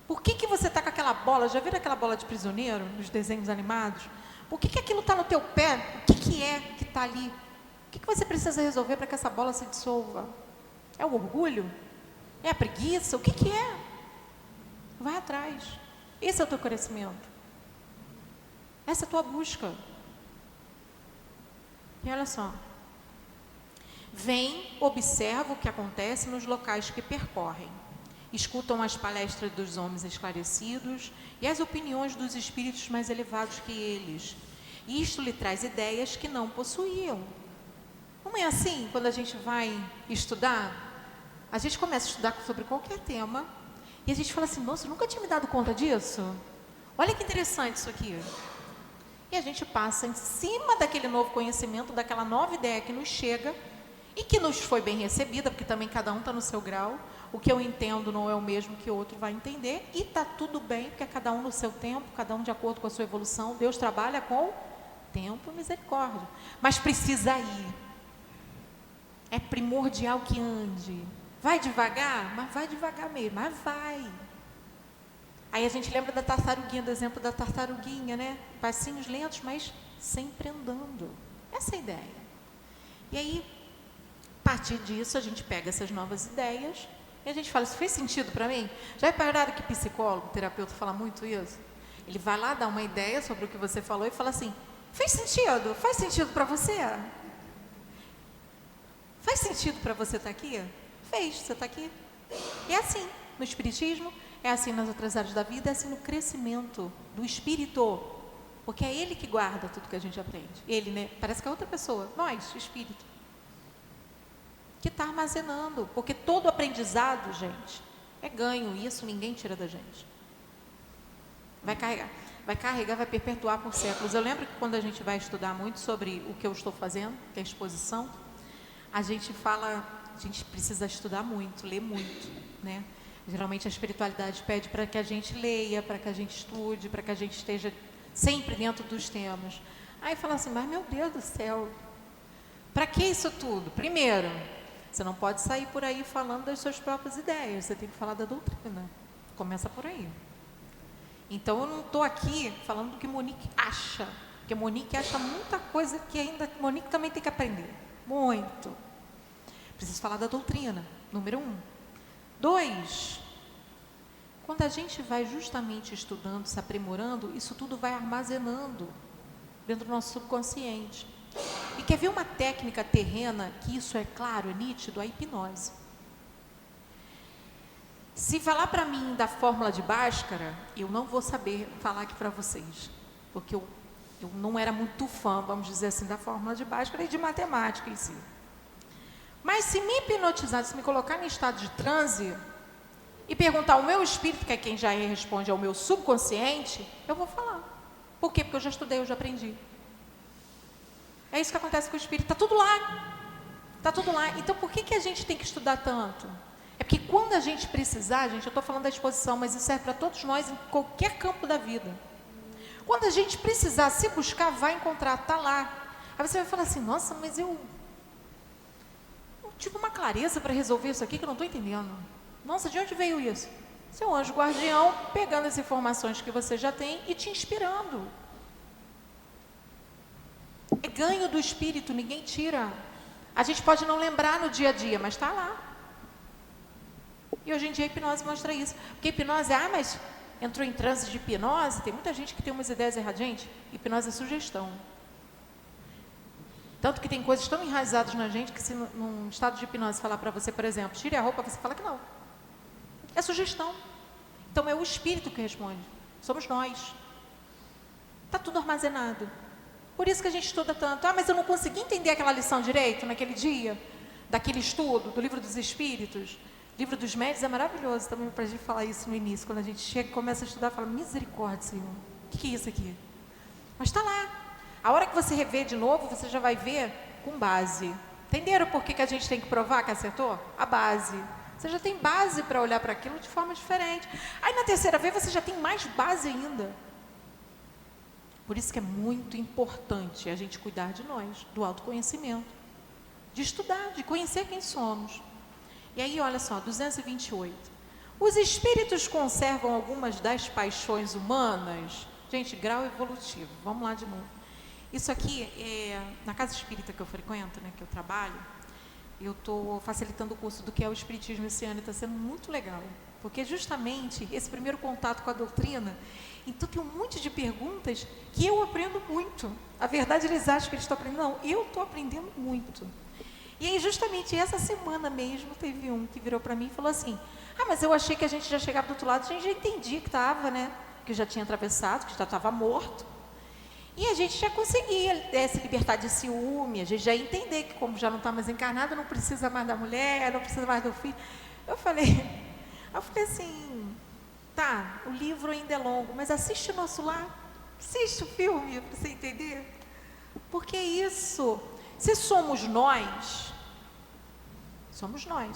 Por que você está com aquela bola? Já viram aquela bola de prisioneiro nos desenhos animados? Por que aquilo está no teu pé? O que é que está ali? O que você precisa resolver para que essa bola se dissolva? É o orgulho? É a preguiça? O que é? Vai atrás. Esse é o teu crescimento. Essa é a tua busca. E olha só. Vem, observa o que acontece nos locais que percorrem. Escutam as palestras dos homens esclarecidos e as opiniões dos espíritos mais elevados que eles. Isto lhe traz ideias que não possuíam. Não é assim quando a gente vai estudar? A gente começa a estudar sobre qualquer tema e a gente fala assim: nossa, eu nunca tinha me dado conta disso. Olha que interessante isso aqui. E a gente passa em cima daquele novo conhecimento, daquela nova ideia que nos chega e que nos foi bem recebida, porque também cada um está no seu grau. O que eu entendo não é o mesmo que o outro vai entender, e está tudo bem, porque é cada um no seu tempo, cada um de acordo com a sua evolução. Deus trabalha com tempo e misericórdia, mas precisa ir. É primordial que ande. Vai devagar, mas vai devagar mesmo, mas vai. Aí a gente lembra da tartaruguinha, do exemplo da tartaruguinha, né? Passinhos lentos, mas sempre andando. Essa é a ideia. E aí, a partir disso, a gente pega essas novas ideias e a gente fala: isso fez sentido para mim? Já repararam que psicólogo, terapeuta fala muito isso? Ele vai lá dar uma ideia sobre o que você falou e fala assim: fez sentido? Faz sentido para você? Faz sentido para você estar aqui? Fez, você está aqui. E é assim no espiritismo, é assim nas outras áreas da vida, é assim no crescimento do espírito. Porque é ele que guarda tudo que a gente aprende. Ele, né? Parece que é outra pessoa. Nós, espírito. Que está armazenando. Porque todo aprendizado, gente, é ganho. E isso ninguém tira da gente. Vai carregar, vai perpetuar por séculos. Eu lembro que quando a gente vai estudar muito sobre o que eu estou fazendo, que é a exposição, a gente fala, a gente precisa estudar muito, ler muito, né? Geralmente a espiritualidade pede para que a gente leia, para que a gente estude, para que a gente esteja sempre dentro dos temas. Aí fala assim: mas meu Deus do céu, para que isso tudo? Primeiro, você não pode sair por aí falando das suas próprias ideias, você tem que falar da doutrina. Começa por aí. Então eu não estou aqui falando do que Monique acha, porque Monique acha muita coisa que ainda Monique também tem que aprender. Muito. Preciso falar da doutrina, número 1. 2, quando a gente vai justamente estudando, se aprimorando, isso tudo vai armazenando dentro do nosso subconsciente. E quer ver uma técnica terrena, que isso é claro, é nítido? A hipnose. Se falar para mim da fórmula de Bhaskara, eu não vou saber falar aqui para vocês, porque eu não era muito fã, vamos dizer assim, da fórmula de Bhaskara e de matemática em si. Mas se me hipnotizar, se me colocar em estado de transe e perguntar ao meu espírito, que é quem já responde ao meu subconsciente, eu vou falar. Por quê? Porque eu já estudei, eu já aprendi. É isso que acontece com o espírito, está tudo lá. Está tudo lá. Então por que a gente tem que estudar tanto? É porque quando a gente precisar, gente, eu estou falando da exposição, mas isso serve para todos nós em qualquer campo da vida. Quando a gente precisar se buscar, vai encontrar, está lá. Aí você vai falar assim, nossa, mas eu tive uma clareza para resolver isso aqui que eu não estou entendendo. Nossa, de onde veio isso? Seu anjo guardião pegando as informações que você já tem e te inspirando. É ganho do espírito, ninguém tira. A gente pode não lembrar no dia a dia, mas está lá. E hoje em dia a hipnose mostra isso. Porque a hipnose, mas entrou em transe de hipnose, tem muita gente que tem umas ideias erradas. Gente, hipnose é sugestão. Tanto que tem coisas tão enraizadas na gente que se num estado de hipnose falar para você, por exemplo, tire a roupa, você fala que não. É sugestão. Então é o espírito que responde. Somos nós. Está tudo armazenado. Por isso que a gente estuda tanto. Mas eu não consegui entender aquela lição direito naquele dia, daquele estudo, do livro dos espíritos. O livro dos médios é maravilhoso também para a gente falar isso no início. Quando a gente chega e começa a estudar, fala, misericórdia, Senhor. O que é isso aqui? Mas está lá. A hora que você rever de novo, você já vai ver com base. Entenderam por que a gente tem que provar que acertou? A base. Você já tem base para olhar para aquilo de forma diferente. Aí na terceira vez você já tem mais base ainda. Por isso que é muito importante a gente cuidar de nós, do autoconhecimento, de estudar, de conhecer quem somos. E aí, olha só, 228. Os espíritos conservam algumas das paixões humanas? Gente, grau evolutivo. Vamos lá de novo. Isso aqui, na casa espírita que eu frequento, né, que eu trabalho, eu estou facilitando o curso do que é o Espiritismo esse ano e está sendo muito legal. Porque justamente esse primeiro contato com a doutrina, então tem um monte de perguntas que eu aprendo muito. A verdade, eles acham que eles estão aprendendo. Não, eu estou aprendendo muito. E aí, justamente essa semana mesmo, teve um que virou para mim e falou assim, mas eu achei que a gente já chegava do outro lado, a gente já entendia que estava, né? Que já tinha atravessado, que já estava morto. E a gente já conseguia se libertar de ciúme, a gente já ia entender que como já não está mais encarnado, não precisa mais da mulher, não precisa mais do filho. Eu falei assim, tá, o livro ainda é longo, mas assiste o nosso lar, assiste o filme para você entender. Porque isso, se somos nós,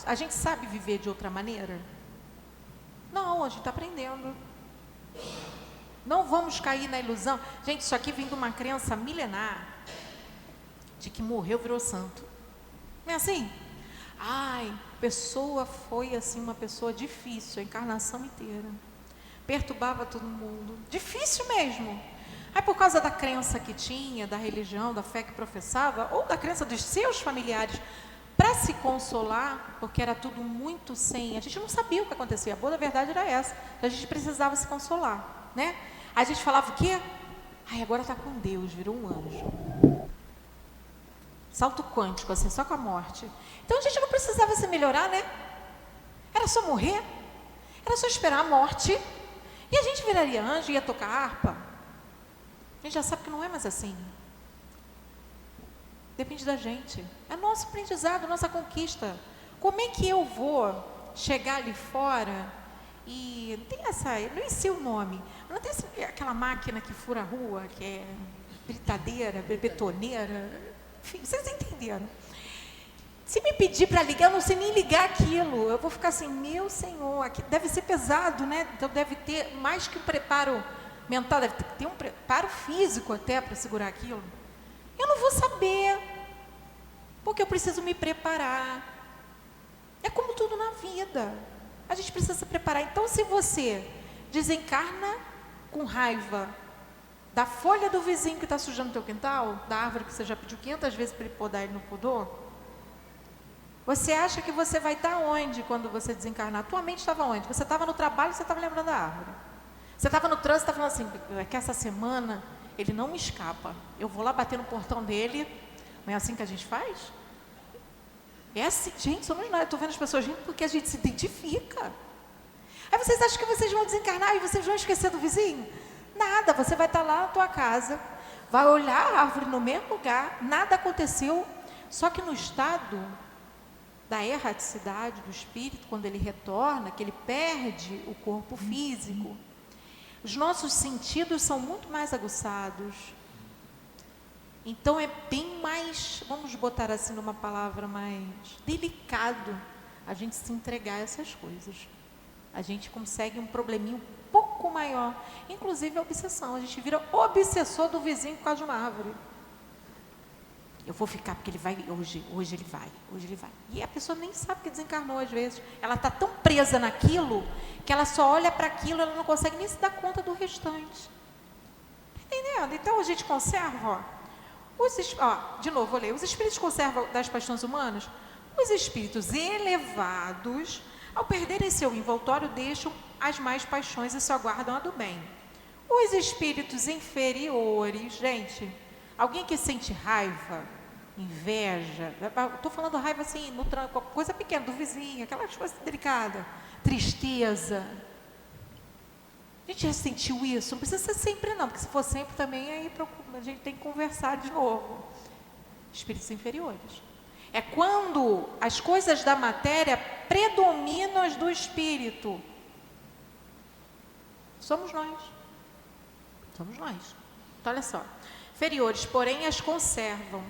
a gente sabe viver de outra maneira? Não, a gente está aprendendo. Não vamos cair na ilusão. Gente, isso aqui vem de uma crença milenar de que morreu, virou santo. Não é assim? Pessoa foi assim, uma pessoa difícil, a encarnação inteira. Perturbava todo mundo. Difícil mesmo. Aí por causa da crença que tinha, da religião, da fé que professava, ou da crença dos seus familiares, para se consolar, porque era tudo muito sem... A gente não sabia o que acontecia. A boa verdade era essa. A gente precisava se consolar, né? A gente falava o quê? Agora está com Deus, virou um anjo. Salto quântico, assim, só com a morte. Então a gente não precisava se melhorar, né? Era só morrer. Era só esperar a morte. E a gente viraria anjo, ia tocar harpa. A gente já sabe que não é mais assim. Depende da gente. É nosso aprendizado, nossa conquista. Como é que eu vou chegar ali fora e não tem nem sei o nome, não tem aquela máquina que fura a rua, que é britadeira, betoneira, enfim, vocês entenderam. Se me pedir para ligar, eu não sei nem ligar aquilo, eu vou ficar assim, meu Senhor, aqui deve ser pesado, né? Então deve ter mais que um preparo mental, deve ter um preparo físico até para segurar aquilo. Eu não vou saber, porque eu preciso me preparar. É como tudo na vida. A gente precisa se preparar. Então, se você desencarna com raiva da folha do vizinho que está sujando o teu quintal, da árvore que você já pediu 500 vezes para ele podar e não podou, você acha que você vai estar onde quando você desencarnar? Tua mente estava onde? Você estava no trabalho, você estava lembrando da árvore. Você estava no trânsito, estava falando assim, é que essa semana ele não me escapa. Eu vou lá bater no portão dele. Não é assim que a gente faz? É assim, gente, somos nós. Eu estou vendo as pessoas rindo porque a gente se identifica. Aí vocês acham que vocês vão desencarnar e vocês vão esquecer do vizinho? Nada, você vai estar lá na tua casa, vai olhar a árvore no mesmo lugar, nada aconteceu, só que no estado da erraticidade do espírito, quando ele retorna, que ele perde o corpo físico, os nossos sentidos são muito mais aguçados. Então é bem mais, vamos botar assim numa palavra mais delicado, a gente se entregar a essas coisas. A gente consegue um probleminha um pouco maior, inclusive a obsessão. A gente vira obsessor do vizinho por causa de uma árvore. Eu vou ficar porque ele vai, hoje ele vai. E a pessoa nem sabe que desencarnou às vezes. Ela está tão presa naquilo que ela só olha para aquilo, ela não consegue nem se dar conta do restante. Entendendo? Então a gente conserva, de novo, vou ler. Os espíritos conservam das paixões humanas. Os espíritos elevados, ao perderem seu envoltório, deixam as más paixões e só guardam a do bem. Os espíritos inferiores, gente, alguém que sente raiva, inveja, estou falando raiva assim, coisa pequena, do vizinho, aquelas coisas delicadas, tristeza. A gente já sentiu isso? Não precisa ser sempre não, porque se for sempre também, aí a gente tem que conversar de novo. Espíritos inferiores. É quando as coisas da matéria predominam as do espírito. Somos nós. Então, olha só. Inferiores, porém, as conservam.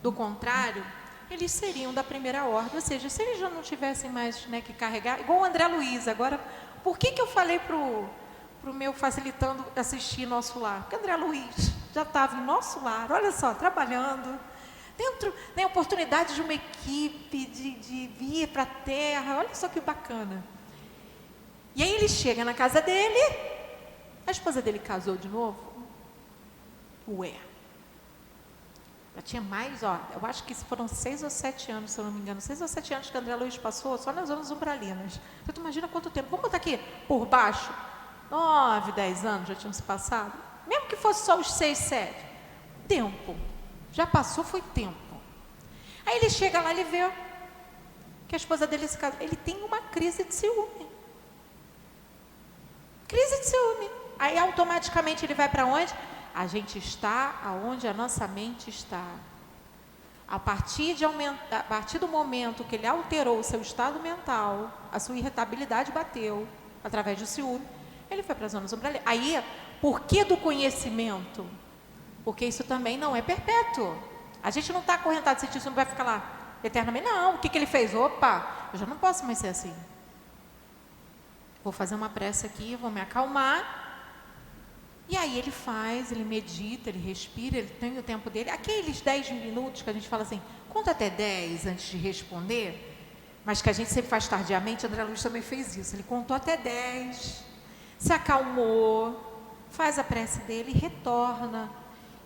Do contrário, eles seriam da primeira ordem. Ou seja, se eles já não tivessem mais que carregar, igual o André Luiz. Agora, por que eu falei pro meu facilitando assistir Nosso Lar? Porque o André Luiz já estava em Nosso Lar, olha só, trabalhando. Dentro da oportunidade de uma equipe, de vir para a Terra, olha só que bacana. E aí ele chega na casa dele, a esposa dele casou de novo. Ué. Já tinha mais, eu acho que foram 6 ou 7 anos, se eu não me engano, 6 ou 7 anos que André Luiz passou só nas zonas umbralinas. Então, tu imagina quanto tempo. Vamos botar aqui, por baixo, 9, 10 anos já tinham se passado. Mesmo que fosse só os 6, 7. Tempo. Já passou, foi tempo. Aí ele chega lá, ele vê que a esposa dele se casou. Ele tem uma crise de ciúme. Crise de ciúme. Aí automaticamente ele vai para onde? A gente está aonde a nossa mente está. A partir do momento que ele alterou o seu estado mental, a sua irritabilidade bateu, através do ciúme, ele foi para as zonas umbralinas. Aí, por que do conhecimento? Porque isso também não é perpétuo. A gente não está acorrentado, se isso não vai ficar lá eternamente. Não, o que ele fez? Opa, eu já não posso mais ser assim. Vou fazer uma prece aqui, vou me acalmar. E aí ele faz, ele medita, ele respira, ele tem o tempo dele. Aqueles 10 minutos que a gente fala assim, conta até 10 antes de responder, mas que a gente sempre faz tardiamente. André Luiz também fez isso. Ele contou até 10, se acalmou, faz a prece dele e retorna.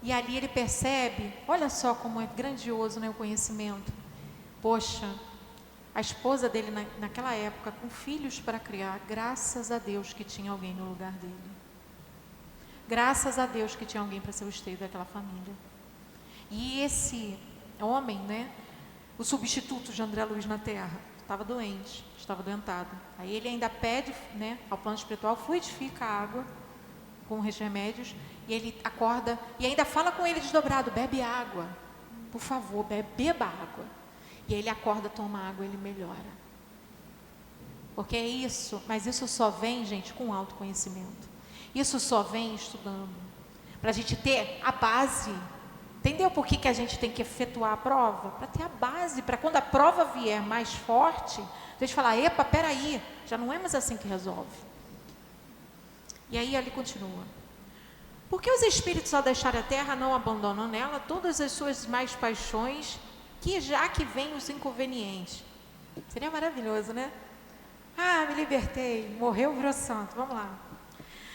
E ali ele percebe, olha só como é grandioso, o conhecimento. Poxa, a esposa dele naquela época, com filhos para criar, graças a Deus que tinha alguém no lugar dele. Graças a Deus que tinha alguém para ser o esteio daquela família. E esse homem, o substituto de André Luiz na Terra, estava doente, estava adoentado. Aí ele ainda pede, ao plano espiritual, fluidifica a água com os remédios, e ele acorda e ainda fala com ele desdobrado, bebe água, por favor, beba água. E aí ele acorda, toma água, ele melhora. Porque é isso, mas isso só vem, gente, com autoconhecimento. Isso só vem estudando, para a gente ter a base. Entendeu por que a gente tem que efetuar a prova? Para ter a base, para quando a prova vier mais forte, a gente falar, epa, peraí, já não é mais assim que resolve. E aí ele continua. Porque os espíritos, ao deixarem a terra, não abandonam nela todas as suas mais paixões, que já que vêm os inconvenientes. Seria maravilhoso, né? Ah, me libertei, morreu, virou santo, vamos lá.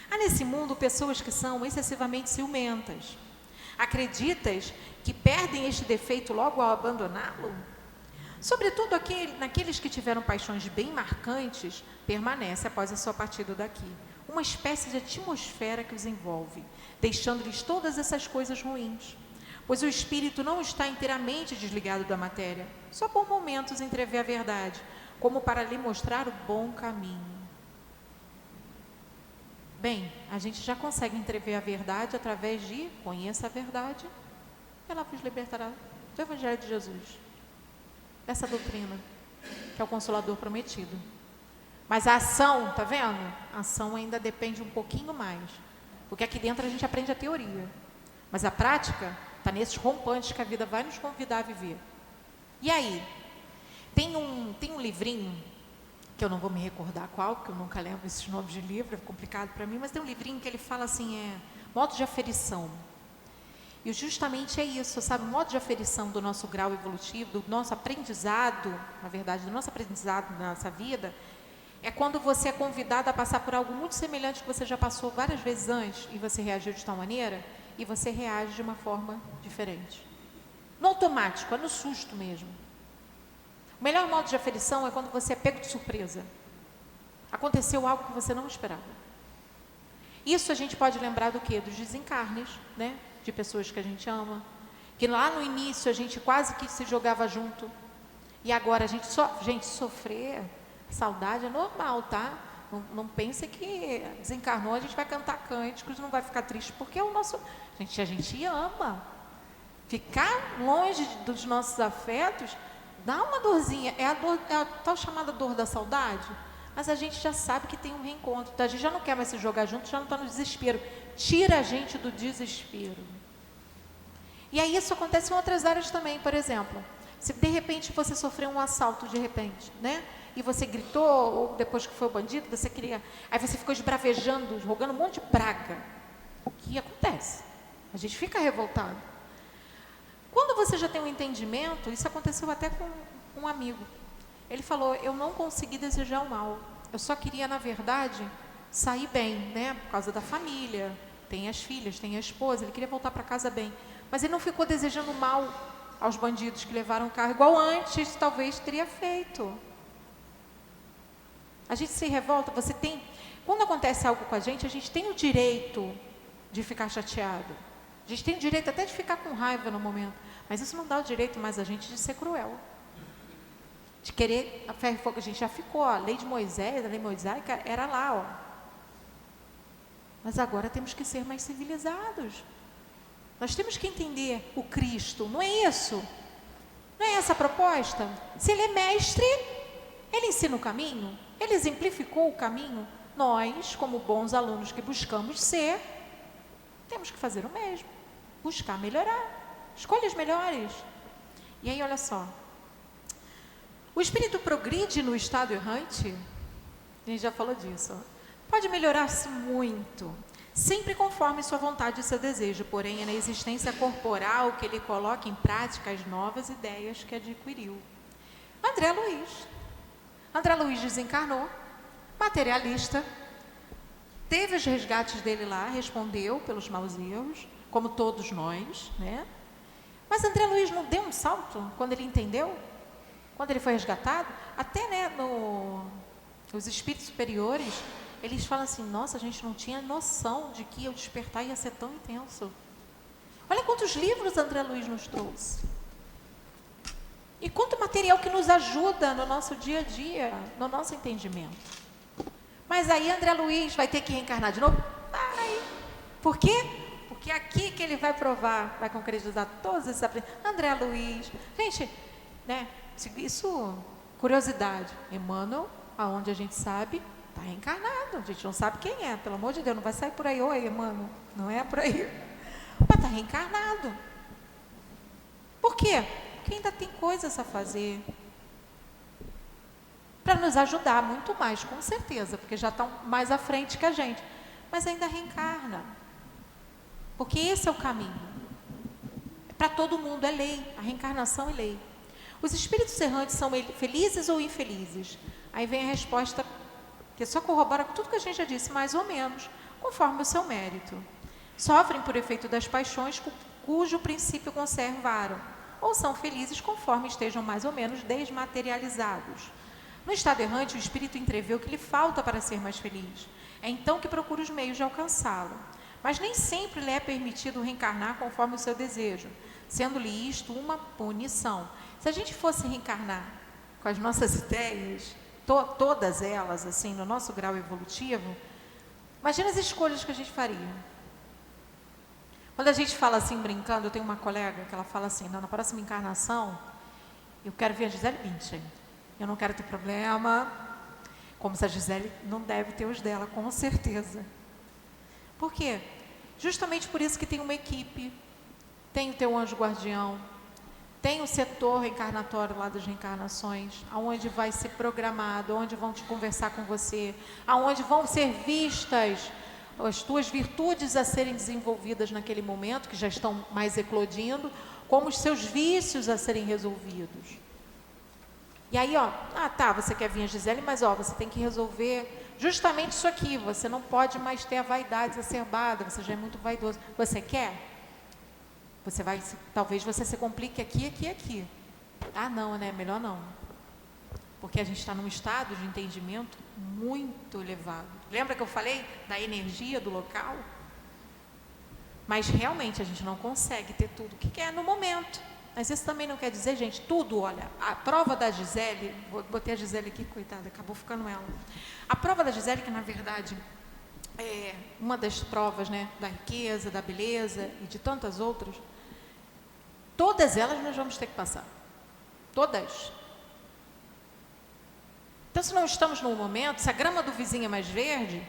Há nesse mundo pessoas que são excessivamente ciumentas. Acreditas que perdem este defeito logo ao abandoná-lo? Sobretudo naqueles que tiveram paixões bem marcantes, permanece após a sua partida daqui. Uma espécie de atmosfera que os envolve, deixando-lhes todas essas coisas ruins. Pois o espírito não está inteiramente desligado da matéria, só por momentos entrevê a verdade, como para lhe mostrar o bom caminho. Bem, a gente já consegue entrever a verdade através de conheça a verdade, ela vos libertará do Evangelho de Jesus. Essa doutrina. que é o Consolador prometido. Mas a ação, tá vendo? A ação ainda depende um pouquinho mais. Porque aqui dentro a gente aprende a teoria. Mas a prática está nesses rompantes que a vida vai nos convidar a viver. E aí? Tem um livrinho, que eu não vou me recordar qual, porque eu nunca lembro esses nomes de livro, é complicado para mim, mas tem um livrinho que ele fala assim, modo de aferição. E justamente é isso, sabe? O modo de aferição do nosso grau evolutivo, do nosso aprendizado, na verdade, do nosso aprendizado na nossa vida, é quando você é convidado a passar por algo muito semelhante que você já passou várias vezes antes e você reagiu de tal maneira e você reage de uma forma diferente. No automático, é no susto mesmo. O melhor modo de aferição é quando você é pego de surpresa. Aconteceu algo que você não esperava. Isso a gente pode lembrar do quê? Dos desencarnes, né? De pessoas que a gente ama. Que lá no início a gente quase que se jogava junto. E agora a gente sofrer... Saudade é normal, tá? Não pense que desencarnou, a gente vai cantar cânticos, não vai ficar triste, porque é o nosso... a gente ama. Ficar longe dos nossos afetos dá uma dorzinha. É a tal chamada dor da saudade. Mas a gente já sabe que tem um reencontro. Tá? A gente já não quer mais se jogar junto, já não está no desespero. Tira a gente do desespero. E aí isso acontece em outras áreas também. Por exemplo, se de repente você sofreu um assalto de repente, né? E você gritou, ou depois que foi o bandido, você queria... Aí você ficou esbravejando, jogando um monte de praga. O que acontece? A gente fica revoltado. Quando você já tem um entendimento, isso aconteceu até com um amigo. Ele falou, eu não consegui desejar o mal. Eu só queria, na verdade, sair bem, né? Por causa da família. Tem as filhas, tem a esposa. Ele queria voltar para casa bem. Mas ele não ficou desejando mal aos bandidos que levaram o carro, igual antes talvez teria feito. A gente se revolta, quando acontece algo com a gente tem o direito de ficar chateado. A gente tem o direito até de ficar com raiva no momento. Mas isso não dá o direito mais a gente de ser cruel. De querer a ferro e fogo. A gente já ficou, a lei de Moisés, a lei mosaica era lá, ó. Mas agora temos que ser mais civilizados. Nós temos que entender o Cristo, não é isso? Não é essa a proposta? Se ele é mestre, ele ensina o caminho, ele exemplificou o caminho. Nós, como bons alunos que buscamos ser, temos que fazer o mesmo, buscar melhorar, escolhas melhores. E aí, olha só, o espírito progride no estado errante, a gente já falou disso, pode melhorar-se muito, sempre conforme sua vontade e seu desejo, porém é na existência corporal que ele coloca em prática as novas ideias que adquiriu. André Luiz desencarnou, materialista, teve os resgates dele lá, respondeu pelos maus erros, como todos nós, né? Mas André Luiz não deu um salto quando ele entendeu? Quando ele foi resgatado? Até, né, os espíritos superiores, eles falam assim, nossa, a gente não tinha noção de que o despertar ia ser tão intenso. Olha quantos livros André Luiz nos trouxe. E quanto material que nos ajuda no nosso dia a dia, no nosso entendimento. Mas aí André Luiz vai ter que reencarnar de novo? Vai. Por quê? Porque é aqui que ele vai provar, vai concretizar todos esses aprendizados. André Luiz, gente, né? Isso, curiosidade. Emmanuel, aonde a gente sabe, está reencarnado. A gente não sabe quem é, pelo amor de Deus, não vai sair por aí, oi, Emmanuel, não é por aí. Mas está reencarnado. Por quê? Porque ainda tem coisas a fazer. Para nos ajudar muito mais, com certeza, porque já estão mais à frente que a gente. Mas ainda reencarna. Porque esse é o caminho. Para todo mundo é lei, a reencarnação é lei. Os espíritos errantes são felizes ou infelizes? Aí vem a resposta, que só corrobora com tudo que a gente já disse, mais ou menos, conforme o seu mérito. Sofrem por efeito das paixões cujo princípio conservaram, ou são felizes conforme estejam mais ou menos desmaterializados. No estado errante, o espírito entrevê o que lhe falta para ser mais feliz. É então que procura os meios de alcançá-lo. Mas nem sempre lhe é permitido reencarnar conforme o seu desejo, sendo-lhe isto uma punição. Se a gente fosse reencarnar com as nossas ideias, todas elas, assim, no nosso grau evolutivo, imagina as escolhas que a gente faria. Quando a gente fala assim, brincando, eu tenho uma colega que ela fala assim, na próxima encarnação, eu quero ver a Gisele Bündchen. eu não quero ter problema. Como se a Gisele não deve ter os dela, com certeza. Por quê? Justamente por isso que tem uma equipe, tem o teu anjo guardião, tem o setor reencarnatório lá das reencarnações, aonde vai ser programado, onde vão te conversar com você, aonde vão ser vistas as tuas virtudes a serem desenvolvidas naquele momento, que já estão mais eclodindo, como os seus vícios a serem resolvidos. E aí, você quer vir a Gisele, mas você tem que resolver justamente isso aqui, você não pode mais ter a vaidade exacerbada, você já é muito vaidoso. Você quer? Talvez você se complique aqui, aqui, aqui. Não, né? Melhor não. Porque a gente está num estado de entendimento muito elevado. Lembra que eu falei da energia do local? Mas realmente a gente não consegue ter tudo o que quer no momento. Mas isso também não quer dizer, gente, tudo, olha, a prova da Gisele, botei a Gisele aqui, coitada, acabou ficando ela. A prova da Gisele, que na verdade é uma das provas, né, da riqueza, da beleza e de tantas outras, todas elas nós vamos ter que passar. Todas. Então, se não estamos num momento, se a grama do vizinho é mais verde,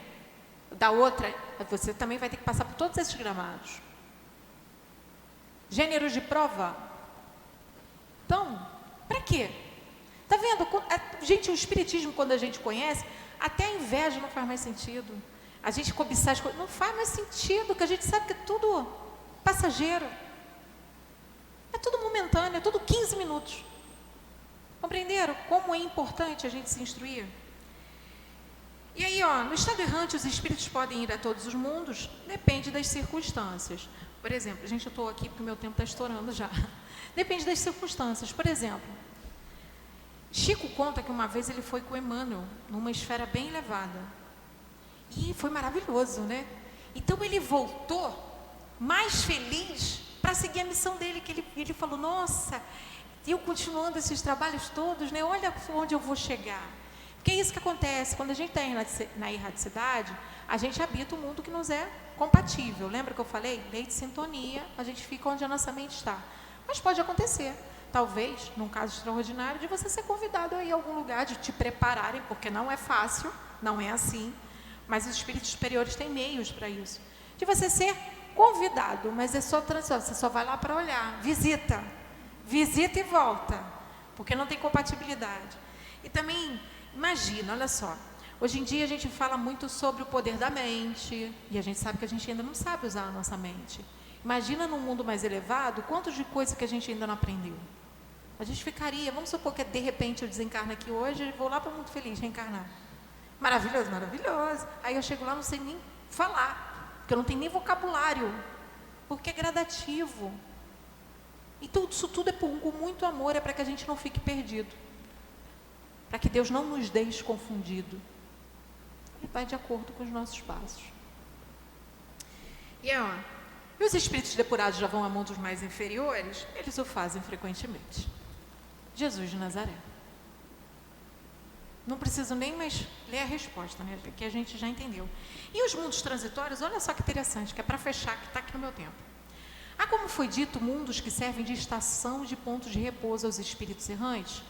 da outra, você também vai ter que passar por todos esses gramados. Gêneros de prova. Então, para quê? Tá vendo? Gente, o espiritismo, quando a gente conhece, até a inveja não faz mais sentido. A gente cobiçar as coisas, não faz mais sentido, porque a gente sabe que é tudo passageiro. É tudo momentâneo, é tudo 15 minutos. Compreenderam como é importante a gente se instruir? E aí, no estado errante, os espíritos podem ir a todos os mundos, depende das circunstâncias. Por exemplo, gente, eu estou aqui porque o meu tempo está estourando já. Depende das circunstâncias. Por exemplo, Chico conta que uma vez ele foi com Emmanuel, numa esfera bem elevada. E foi maravilhoso, né? Então ele voltou mais feliz para seguir a missão dele, que ele falou, nossa, eu continuando esses trabalhos todos, né? Olha onde eu vou chegar. Porque é isso que acontece, quando a gente está na erraticidade, a gente habita um mundo que nos é compatível. Lembra que eu falei? Lei de sintonia, a gente fica onde a nossa mente está. Mas pode acontecer, talvez, num caso extraordinário, de você ser convidado a ir a algum lugar, de te prepararem, porque não é fácil, não é assim, mas os espíritos superiores têm meios para isso. De você ser convidado, mas é só transição, você só vai lá para olhar, visita e volta, porque não tem compatibilidade. E também, imagina, olha só, hoje em dia a gente fala muito sobre o poder da mente, e a gente sabe que a gente ainda não sabe usar a nossa mente. Imagina num mundo mais elevado, quanto de coisa que a gente ainda não aprendeu. A gente ficaria, vamos supor que de repente eu desencarno aqui hoje e vou lá para o mundo feliz, reencarnar. Maravilhoso, maravilhoso. Aí eu chego lá, não sei nem falar, porque eu não tenho nem vocabulário, porque é gradativo. Então isso tudo é com muito amor, é para que a gente não fique perdido. Para que Deus não nos deixe confundido. E vai de acordo com os nossos passos. E os espíritos depurados já vão a mundos mais inferiores? Eles o fazem frequentemente. Jesus de Nazaré. Não preciso nem mais ler a resposta, né? Que a gente já entendeu. E os mundos transitórios, olha só que interessante, que é para fechar, que está aqui no meu tempo. Há, como foi dito, mundos que servem de estação de pontos de repouso aos espíritos errantes?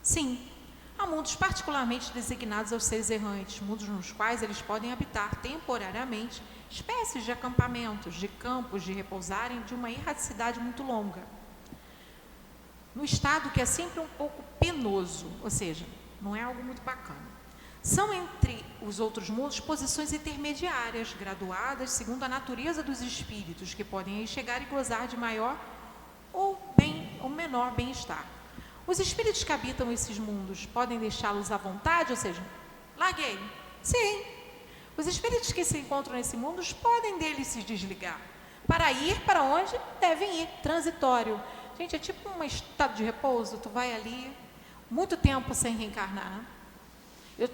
Sim. Há mundos particularmente designados aos seres errantes, mundos nos quais eles podem habitar temporariamente, espécies de acampamentos, de campos de repousarem de uma erraticidade muito longa. No estado que é sempre um pouco penoso, ou seja, não é algo muito bacana. São, entre os outros mundos, posições intermediárias, graduadas segundo a natureza dos espíritos, que podem aí chegar e gozar de maior ou menor bem-estar. Os espíritos que habitam esses mundos podem deixá-los à vontade, ou seja, larguei? Sim. Os espíritos que se encontram nesse mundo podem deles se desligar. Para ir para onde devem ir, transitório. Gente, é tipo um estado de repouso, tu vai ali, muito tempo sem reencarnar.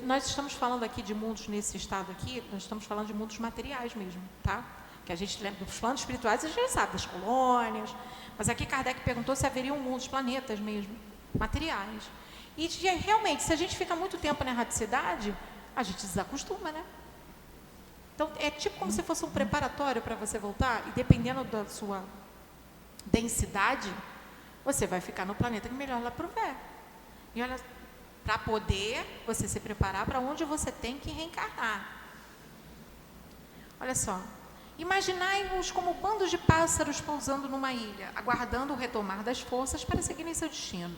Nós estamos falando aqui de mundos nesse estado aqui, nós estamos falando de mundos materiais mesmo, tá? Que a gente lembra dos planos espirituais, a gente já sabe, das colônias. Mas aqui Kardec perguntou se haveria um mundo, os planetas mesmo, materiais. E realmente, se a gente fica muito tempo na erraticidade, a gente desacostuma, né? Então, é tipo como se fosse um preparatório para você voltar, e dependendo da sua densidade, você vai ficar no planeta que melhor lhe prover. E olha, para poder você se preparar para onde você tem que reencarnar. Olha só, imaginai-vos como bandos de pássaros pousando numa ilha, aguardando o retomar das forças para seguirem seu destino.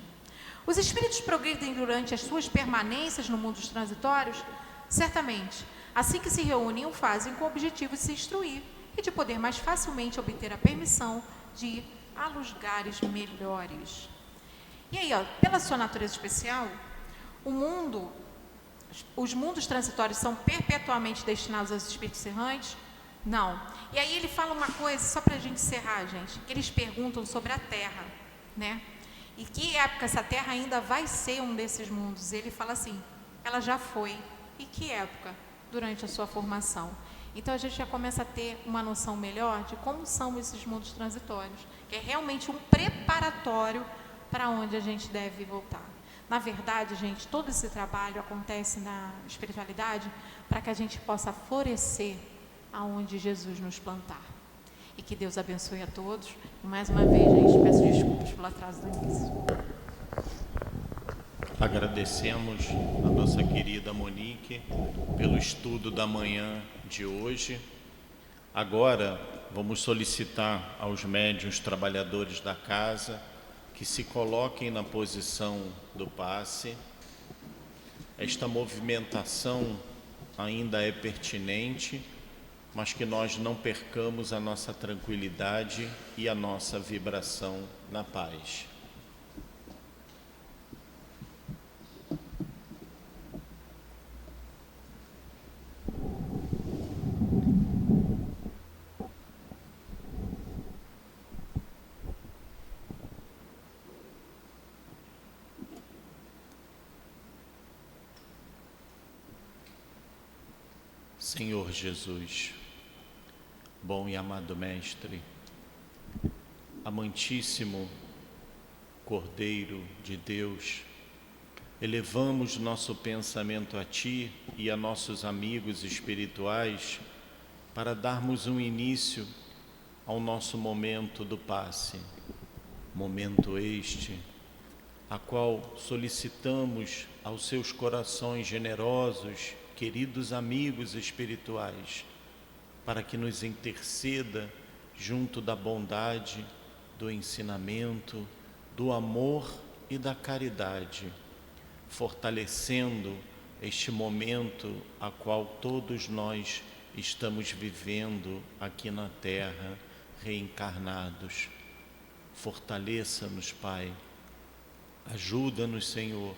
Os espíritos progridem durante as suas permanências no mundo dos transitórios? Certamente. Assim que se reúnem, o fazem com o objetivo de se instruir e de poder mais facilmente obter a permissão de ir a lugares melhores. E aí, pela sua natureza especial, os mundos transitórios são perpetuamente destinados aos espíritos errantes? Não. E aí ele fala uma coisa, só para a gente encerrar, gente, que eles perguntam sobre a Terra, né? E que época essa Terra ainda vai ser um desses mundos? Ele fala assim, ela já foi. E que época? Durante a sua formação. Então a gente já começa a ter uma noção melhor de como são esses mundos transitórios, que é realmente um preparatório para onde a gente deve voltar. Na verdade, gente, todo esse trabalho acontece na espiritualidade para que a gente possa florescer aonde Jesus nos plantar. E que Deus abençoe a todos. E mais uma vez, gente, peço desculpas pelo atraso do início. Agradecemos a nossa querida Monique pelo estudo da manhã de hoje. Agora, vamos solicitar aos médiuns trabalhadores da casa que se coloquem na posição do passe. Esta movimentação ainda é pertinente, mas que nós não percamos a nossa tranquilidade e a nossa vibração na paz. Senhor Jesus, bom e amado Mestre, amantíssimo Cordeiro de Deus, elevamos nosso pensamento a Ti e a nossos amigos espirituais para darmos um início ao nosso momento do passe, momento este, a qual solicitamos aos seus corações generosos, queridos amigos espirituais, para que nos interceda junto da bondade, do ensinamento, do amor e da caridade, fortalecendo este momento a qual todos nós estamos vivendo aqui na Terra, reencarnados. Fortaleça-nos, Pai. Ajuda-nos, Senhor,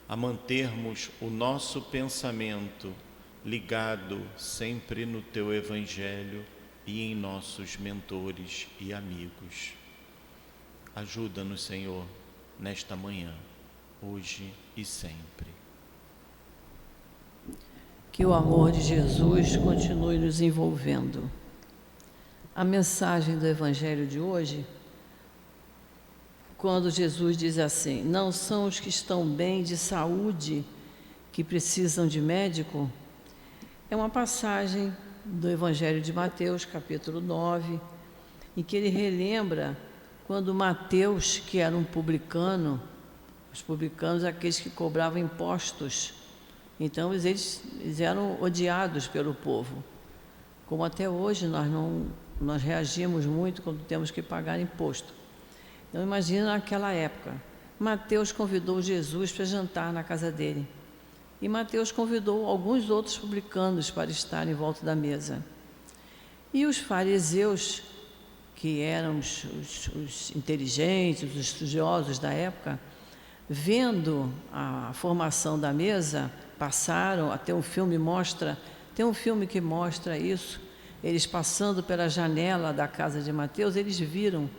a mantermos o nosso pensamento ligado sempre no Teu Evangelho e em nossos mentores e amigos. Ajuda-nos, Senhor, nesta manhã, hoje e sempre. Que o amor de Jesus continue nos envolvendo. A mensagem do Evangelho de hoje, quando Jesus diz assim, não são os que estão bem de saúde que precisam de médico, é uma passagem do Evangelho de Mateus, capítulo 9, em que ele relembra quando Mateus, que era um publicano, os publicanos, aqueles que cobravam impostos, então eles eram odiados pelo povo, como até hoje nós reagimos muito quando temos que pagar imposto. Então imagina naquela época, Mateus convidou Jesus para jantar na casa dele. E Mateus convidou alguns outros publicanos para estar em volta da mesa. E os fariseus, que eram os inteligentes, os estudiosos da época, vendo a formação da mesa, passaram, até um filme tem um filme que mostra isso, eles passando pela janela da casa de Mateus, eles viram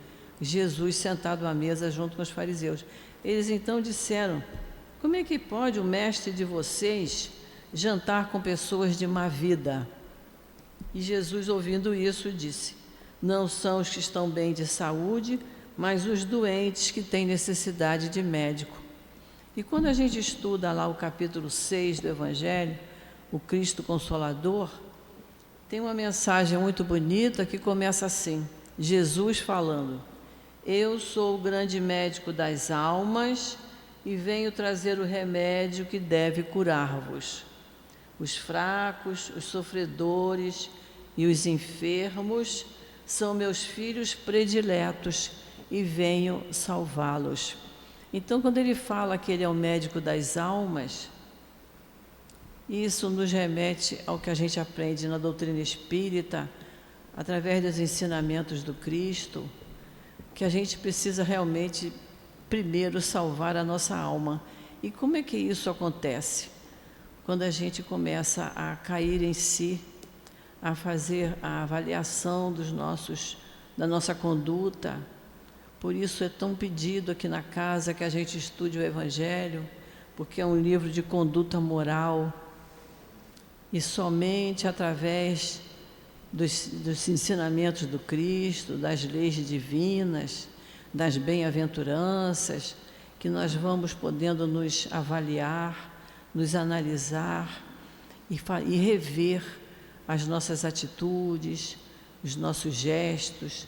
Jesus sentado à mesa junto com os fariseus. Eles então disseram, como é que pode o mestre de vocês jantar com pessoas de má vida? E Jesus, ouvindo isso, disse, não são os que estão bem de saúde, mas os doentes que têm necessidade de médico. E quando a gente estuda lá o capítulo 6 do Evangelho, o Cristo Consolador, tem uma mensagem muito bonita que começa assim, Jesus falando, eu sou o grande médico das almas e venho trazer o remédio que deve curar-vos. Os fracos, os sofredores e os enfermos são meus filhos prediletos e venho salvá-los. Então, quando ele fala que ele é o médico das almas, isso nos remete ao que a gente aprende na doutrina espírita, através dos ensinamentos do Cristo, que a gente precisa realmente, primeiro, salvar a nossa alma. E como é que isso acontece? Quando a gente começa a cair em si, a fazer a avaliação da nossa conduta. Por isso é tão pedido aqui na casa que a gente estude o Evangelho, porque é um livro de conduta moral, e somente através dos ensinamentos do Cristo, das leis divinas, das bem-aventuranças, que nós vamos podendo nos avaliar, nos analisar e rever as nossas atitudes, os nossos gestos,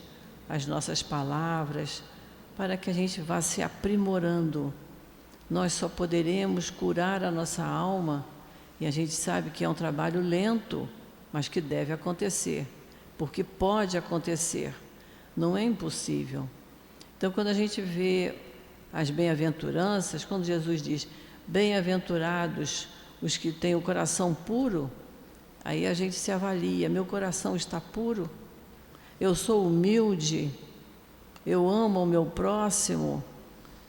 as nossas palavras, para que a gente vá se aprimorando. Nós só poderemos curar a nossa alma, e a gente sabe que é um trabalho lento, mas que deve acontecer, porque pode acontecer, não é impossível. Então, quando a gente vê as bem-aventuranças, quando Jesus diz, bem-aventurados os que têm o coração puro, aí a gente se avalia, meu coração está puro? Eu sou humilde? Eu amo o meu próximo?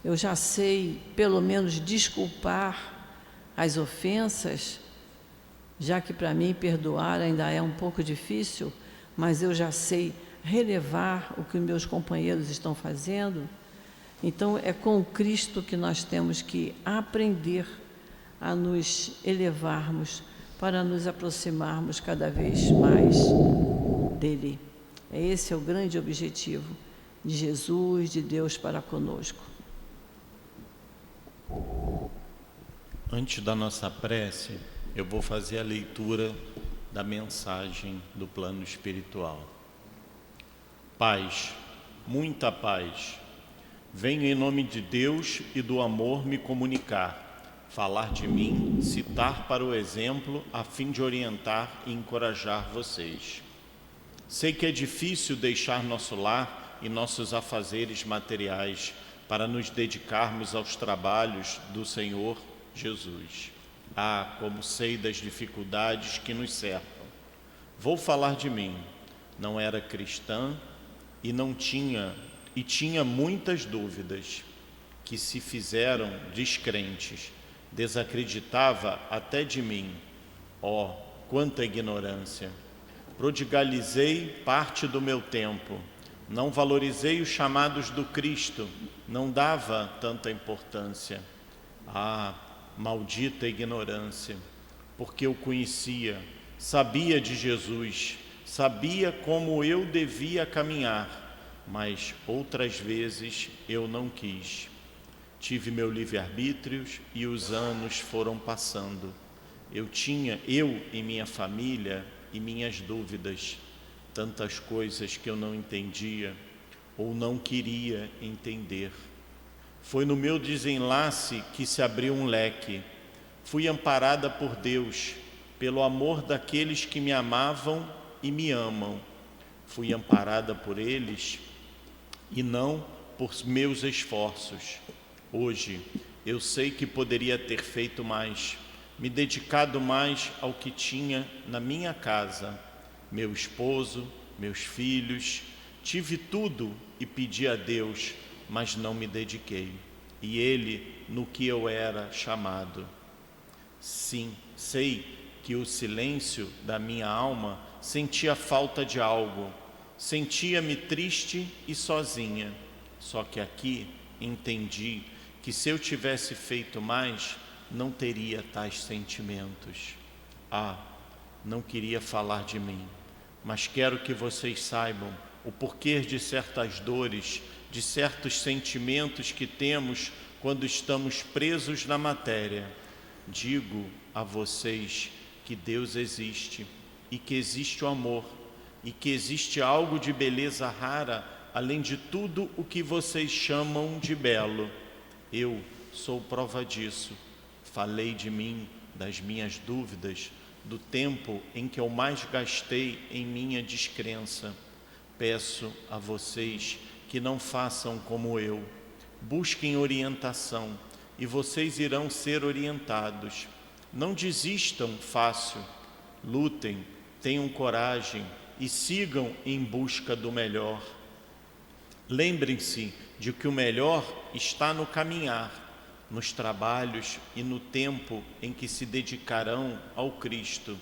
Eu já sei, pelo menos, desculpar as ofensas? Já que para mim perdoar ainda é um pouco difícil, mas eu já sei relevar o que meus companheiros estão fazendo. Então é com Cristo que nós temos que aprender a nos elevarmos para nos aproximarmos cada vez mais dele. Esse é o grande objetivo de Jesus, de Deus para conosco. Antes da nossa prece, eu vou fazer a leitura da mensagem do plano espiritual. Paz, muita paz. Venho em nome de Deus e do amor me comunicar, falar de mim, citar para o exemplo, a fim de orientar e encorajar vocês. Sei que é difícil deixar nosso lar e nossos afazeres materiais para nos dedicarmos aos trabalhos do Senhor Jesus. Como sei das dificuldades que nos cercam. Vou falar de mim. Não era cristã e tinha muitas dúvidas, que se fizeram descrentes. Desacreditava até de mim. Quanta ignorância! Prodigalizei parte do meu tempo. Não valorizei os chamados do Cristo. Não dava tanta importância. Maldita ignorância! Porque eu conhecia, sabia de Jesus, sabia como eu devia caminhar, mas outras vezes eu não quis. Tive meu livre-arbítrio e os anos foram passando. Eu e minha família e minhas dúvidas, tantas coisas que eu não entendia ou não queria entender. Foi no meu desenlace que se abriu um leque. Fui amparada por Deus, pelo amor daqueles que me amavam e me amam. Fui amparada por eles e não por meus esforços. Hoje, eu sei que poderia ter feito mais, me dedicado mais ao que tinha na minha casa. Meu esposo, meus filhos, tive tudo e pedi a Deus, mas não me dediquei, e Ele no que eu era chamado. Sim, sei que o silêncio da minha alma sentia falta de algo, sentia-me triste e sozinha. Só que aqui entendi que se eu tivesse feito mais, não teria tais sentimentos. Não queria falar de mim, mas quero que vocês saibam o porquê de certas dores, de certos sentimentos que temos quando estamos presos na matéria. Digo a vocês que Deus existe e que existe o amor e que existe algo de beleza rara além de tudo o que vocês chamam de belo. Eu sou prova disso. Falei de mim, das minhas dúvidas, do tempo em que eu mais gastei em minha descrença. Peço a vocês que não façam como eu. Busquem orientação e vocês irão ser orientados. Não desistam fácil. Lutem, tenham coragem e sigam em busca do melhor. Lembrem-se de que o melhor está no caminhar, nos trabalhos e no tempo em que se dedicarão ao Cristo.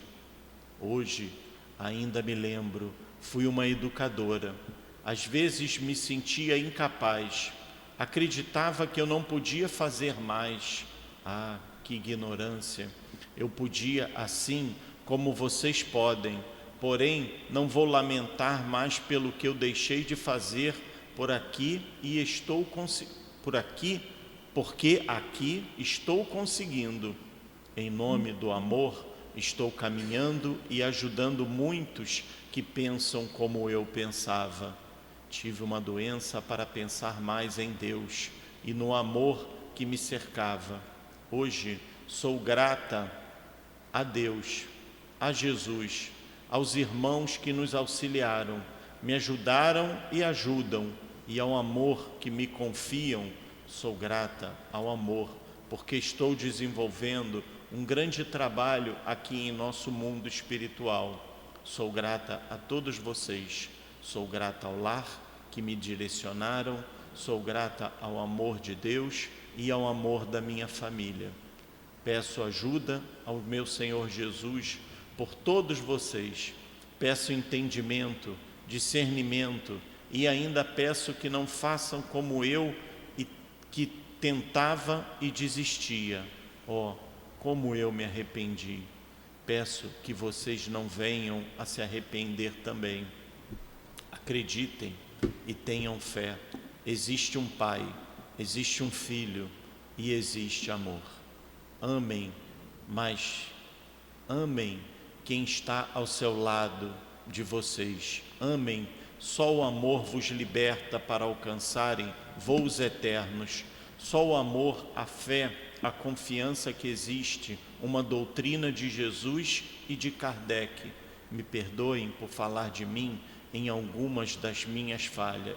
Hoje, ainda me lembro, fui uma educadora. Às vezes me sentia incapaz. Acreditava que eu não podia fazer mais. Ah, que ignorância! Eu podia assim como vocês podem, porém não vou lamentar mais pelo que eu deixei de fazer porque aqui estou conseguindo. Em nome do amor, estou caminhando e ajudando muitos que pensam como eu pensava. Tive uma doença para pensar mais em Deus e no amor que me cercava. Hoje sou grata a Deus, a Jesus, aos irmãos que nos auxiliaram, me ajudaram e ajudam, e ao amor que me confiam. Sou grata ao amor, porque estou desenvolvendo um grande trabalho aqui em nosso mundo espiritual. Sou grata a todos vocês, sou grata ao lar que me direcionaram, sou grata ao amor de Deus e ao amor da minha família. Peço ajuda ao meu Senhor Jesus por todos vocês. Peço entendimento, discernimento e ainda peço que não façam como eu, que tentava e desistia. Oh, como eu me arrependi. Peço que vocês não venham a se arrepender também. Acreditem e tenham fé. Existe um Pai, existe um Filho e existe amor. Amem, mas amem quem está ao seu lado de vocês. Amem, só o amor vos liberta para alcançarem voos eternos. Só o amor, a fé, a confiança que existe, uma doutrina de Jesus e de Kardec. Me perdoem por falar de mim em algumas das minhas falhas,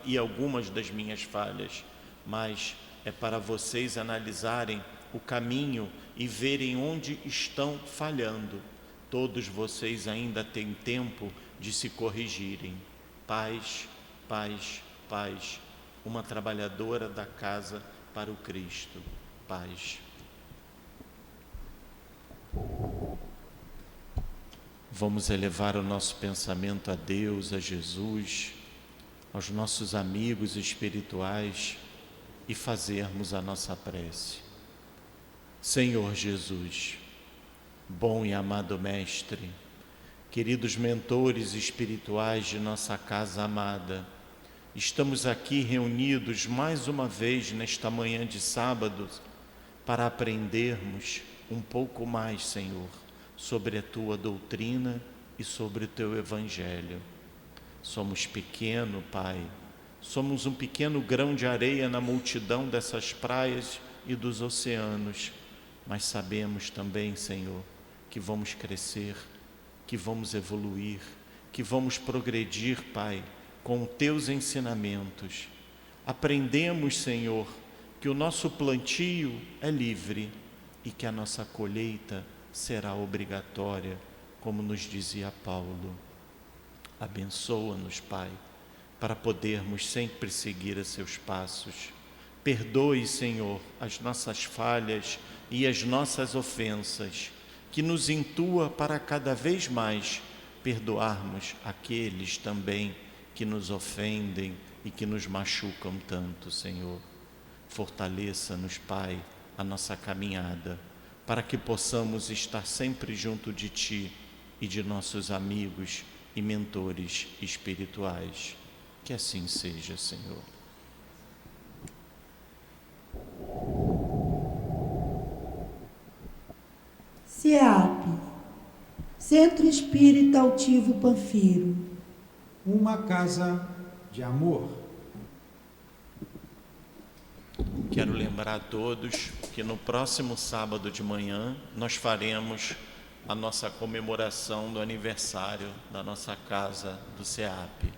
mas é para vocês analisarem o caminho e verem onde estão falhando. Todos vocês ainda têm tempo de se corrigirem. Paz, paz, paz. Uma trabalhadora da casa para o Cristo. Paz. Vamos elevar o nosso pensamento a Deus, a Jesus, aos nossos amigos espirituais e fazermos a nossa prece. Senhor Jesus, bom e amado Mestre, queridos mentores espirituais de nossa casa amada, estamos aqui reunidos mais uma vez nesta manhã de sábado para aprendermos um pouco mais, Senhor, sobre a Tua doutrina e sobre o Teu Evangelho. Somos pequeno, Pai, somos um pequeno grão de areia na multidão dessas praias e dos oceanos, mas sabemos também, Senhor, que vamos crescer, que vamos evoluir, que vamos progredir, Pai, com os Teus ensinamentos. Aprendemos, Senhor, que o nosso plantio é livre e que a nossa colheita será obrigatória, como nos dizia Paulo. Abençoa-nos, Pai, para podermos sempre seguir a Seus passos. Perdoe, Senhor, as nossas falhas e as nossas ofensas, que nos intua para cada vez mais perdoarmos aqueles também que nos ofendem e que nos machucam tanto, Senhor. Fortaleça-nos, Pai, a nossa caminhada, para que possamos estar sempre junto de Ti e de nossos amigos e mentores espirituais. Que assim seja, Senhor. CEAP, Centro Espírita Altivo Panfiro. Uma casa de amor. Que Quero lembrar a todos que no próximo sábado de manhã nós faremos a nossa comemoração do aniversário da nossa casa do SEAP.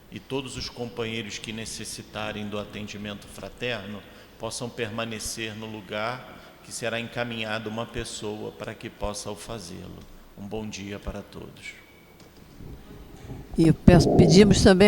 E todos os companheiros que necessitarem do atendimento fraterno possam permanecer no lugar, que será encaminhado uma pessoa para que possa o fazê-lo. Um bom dia para todos. E pedimos também a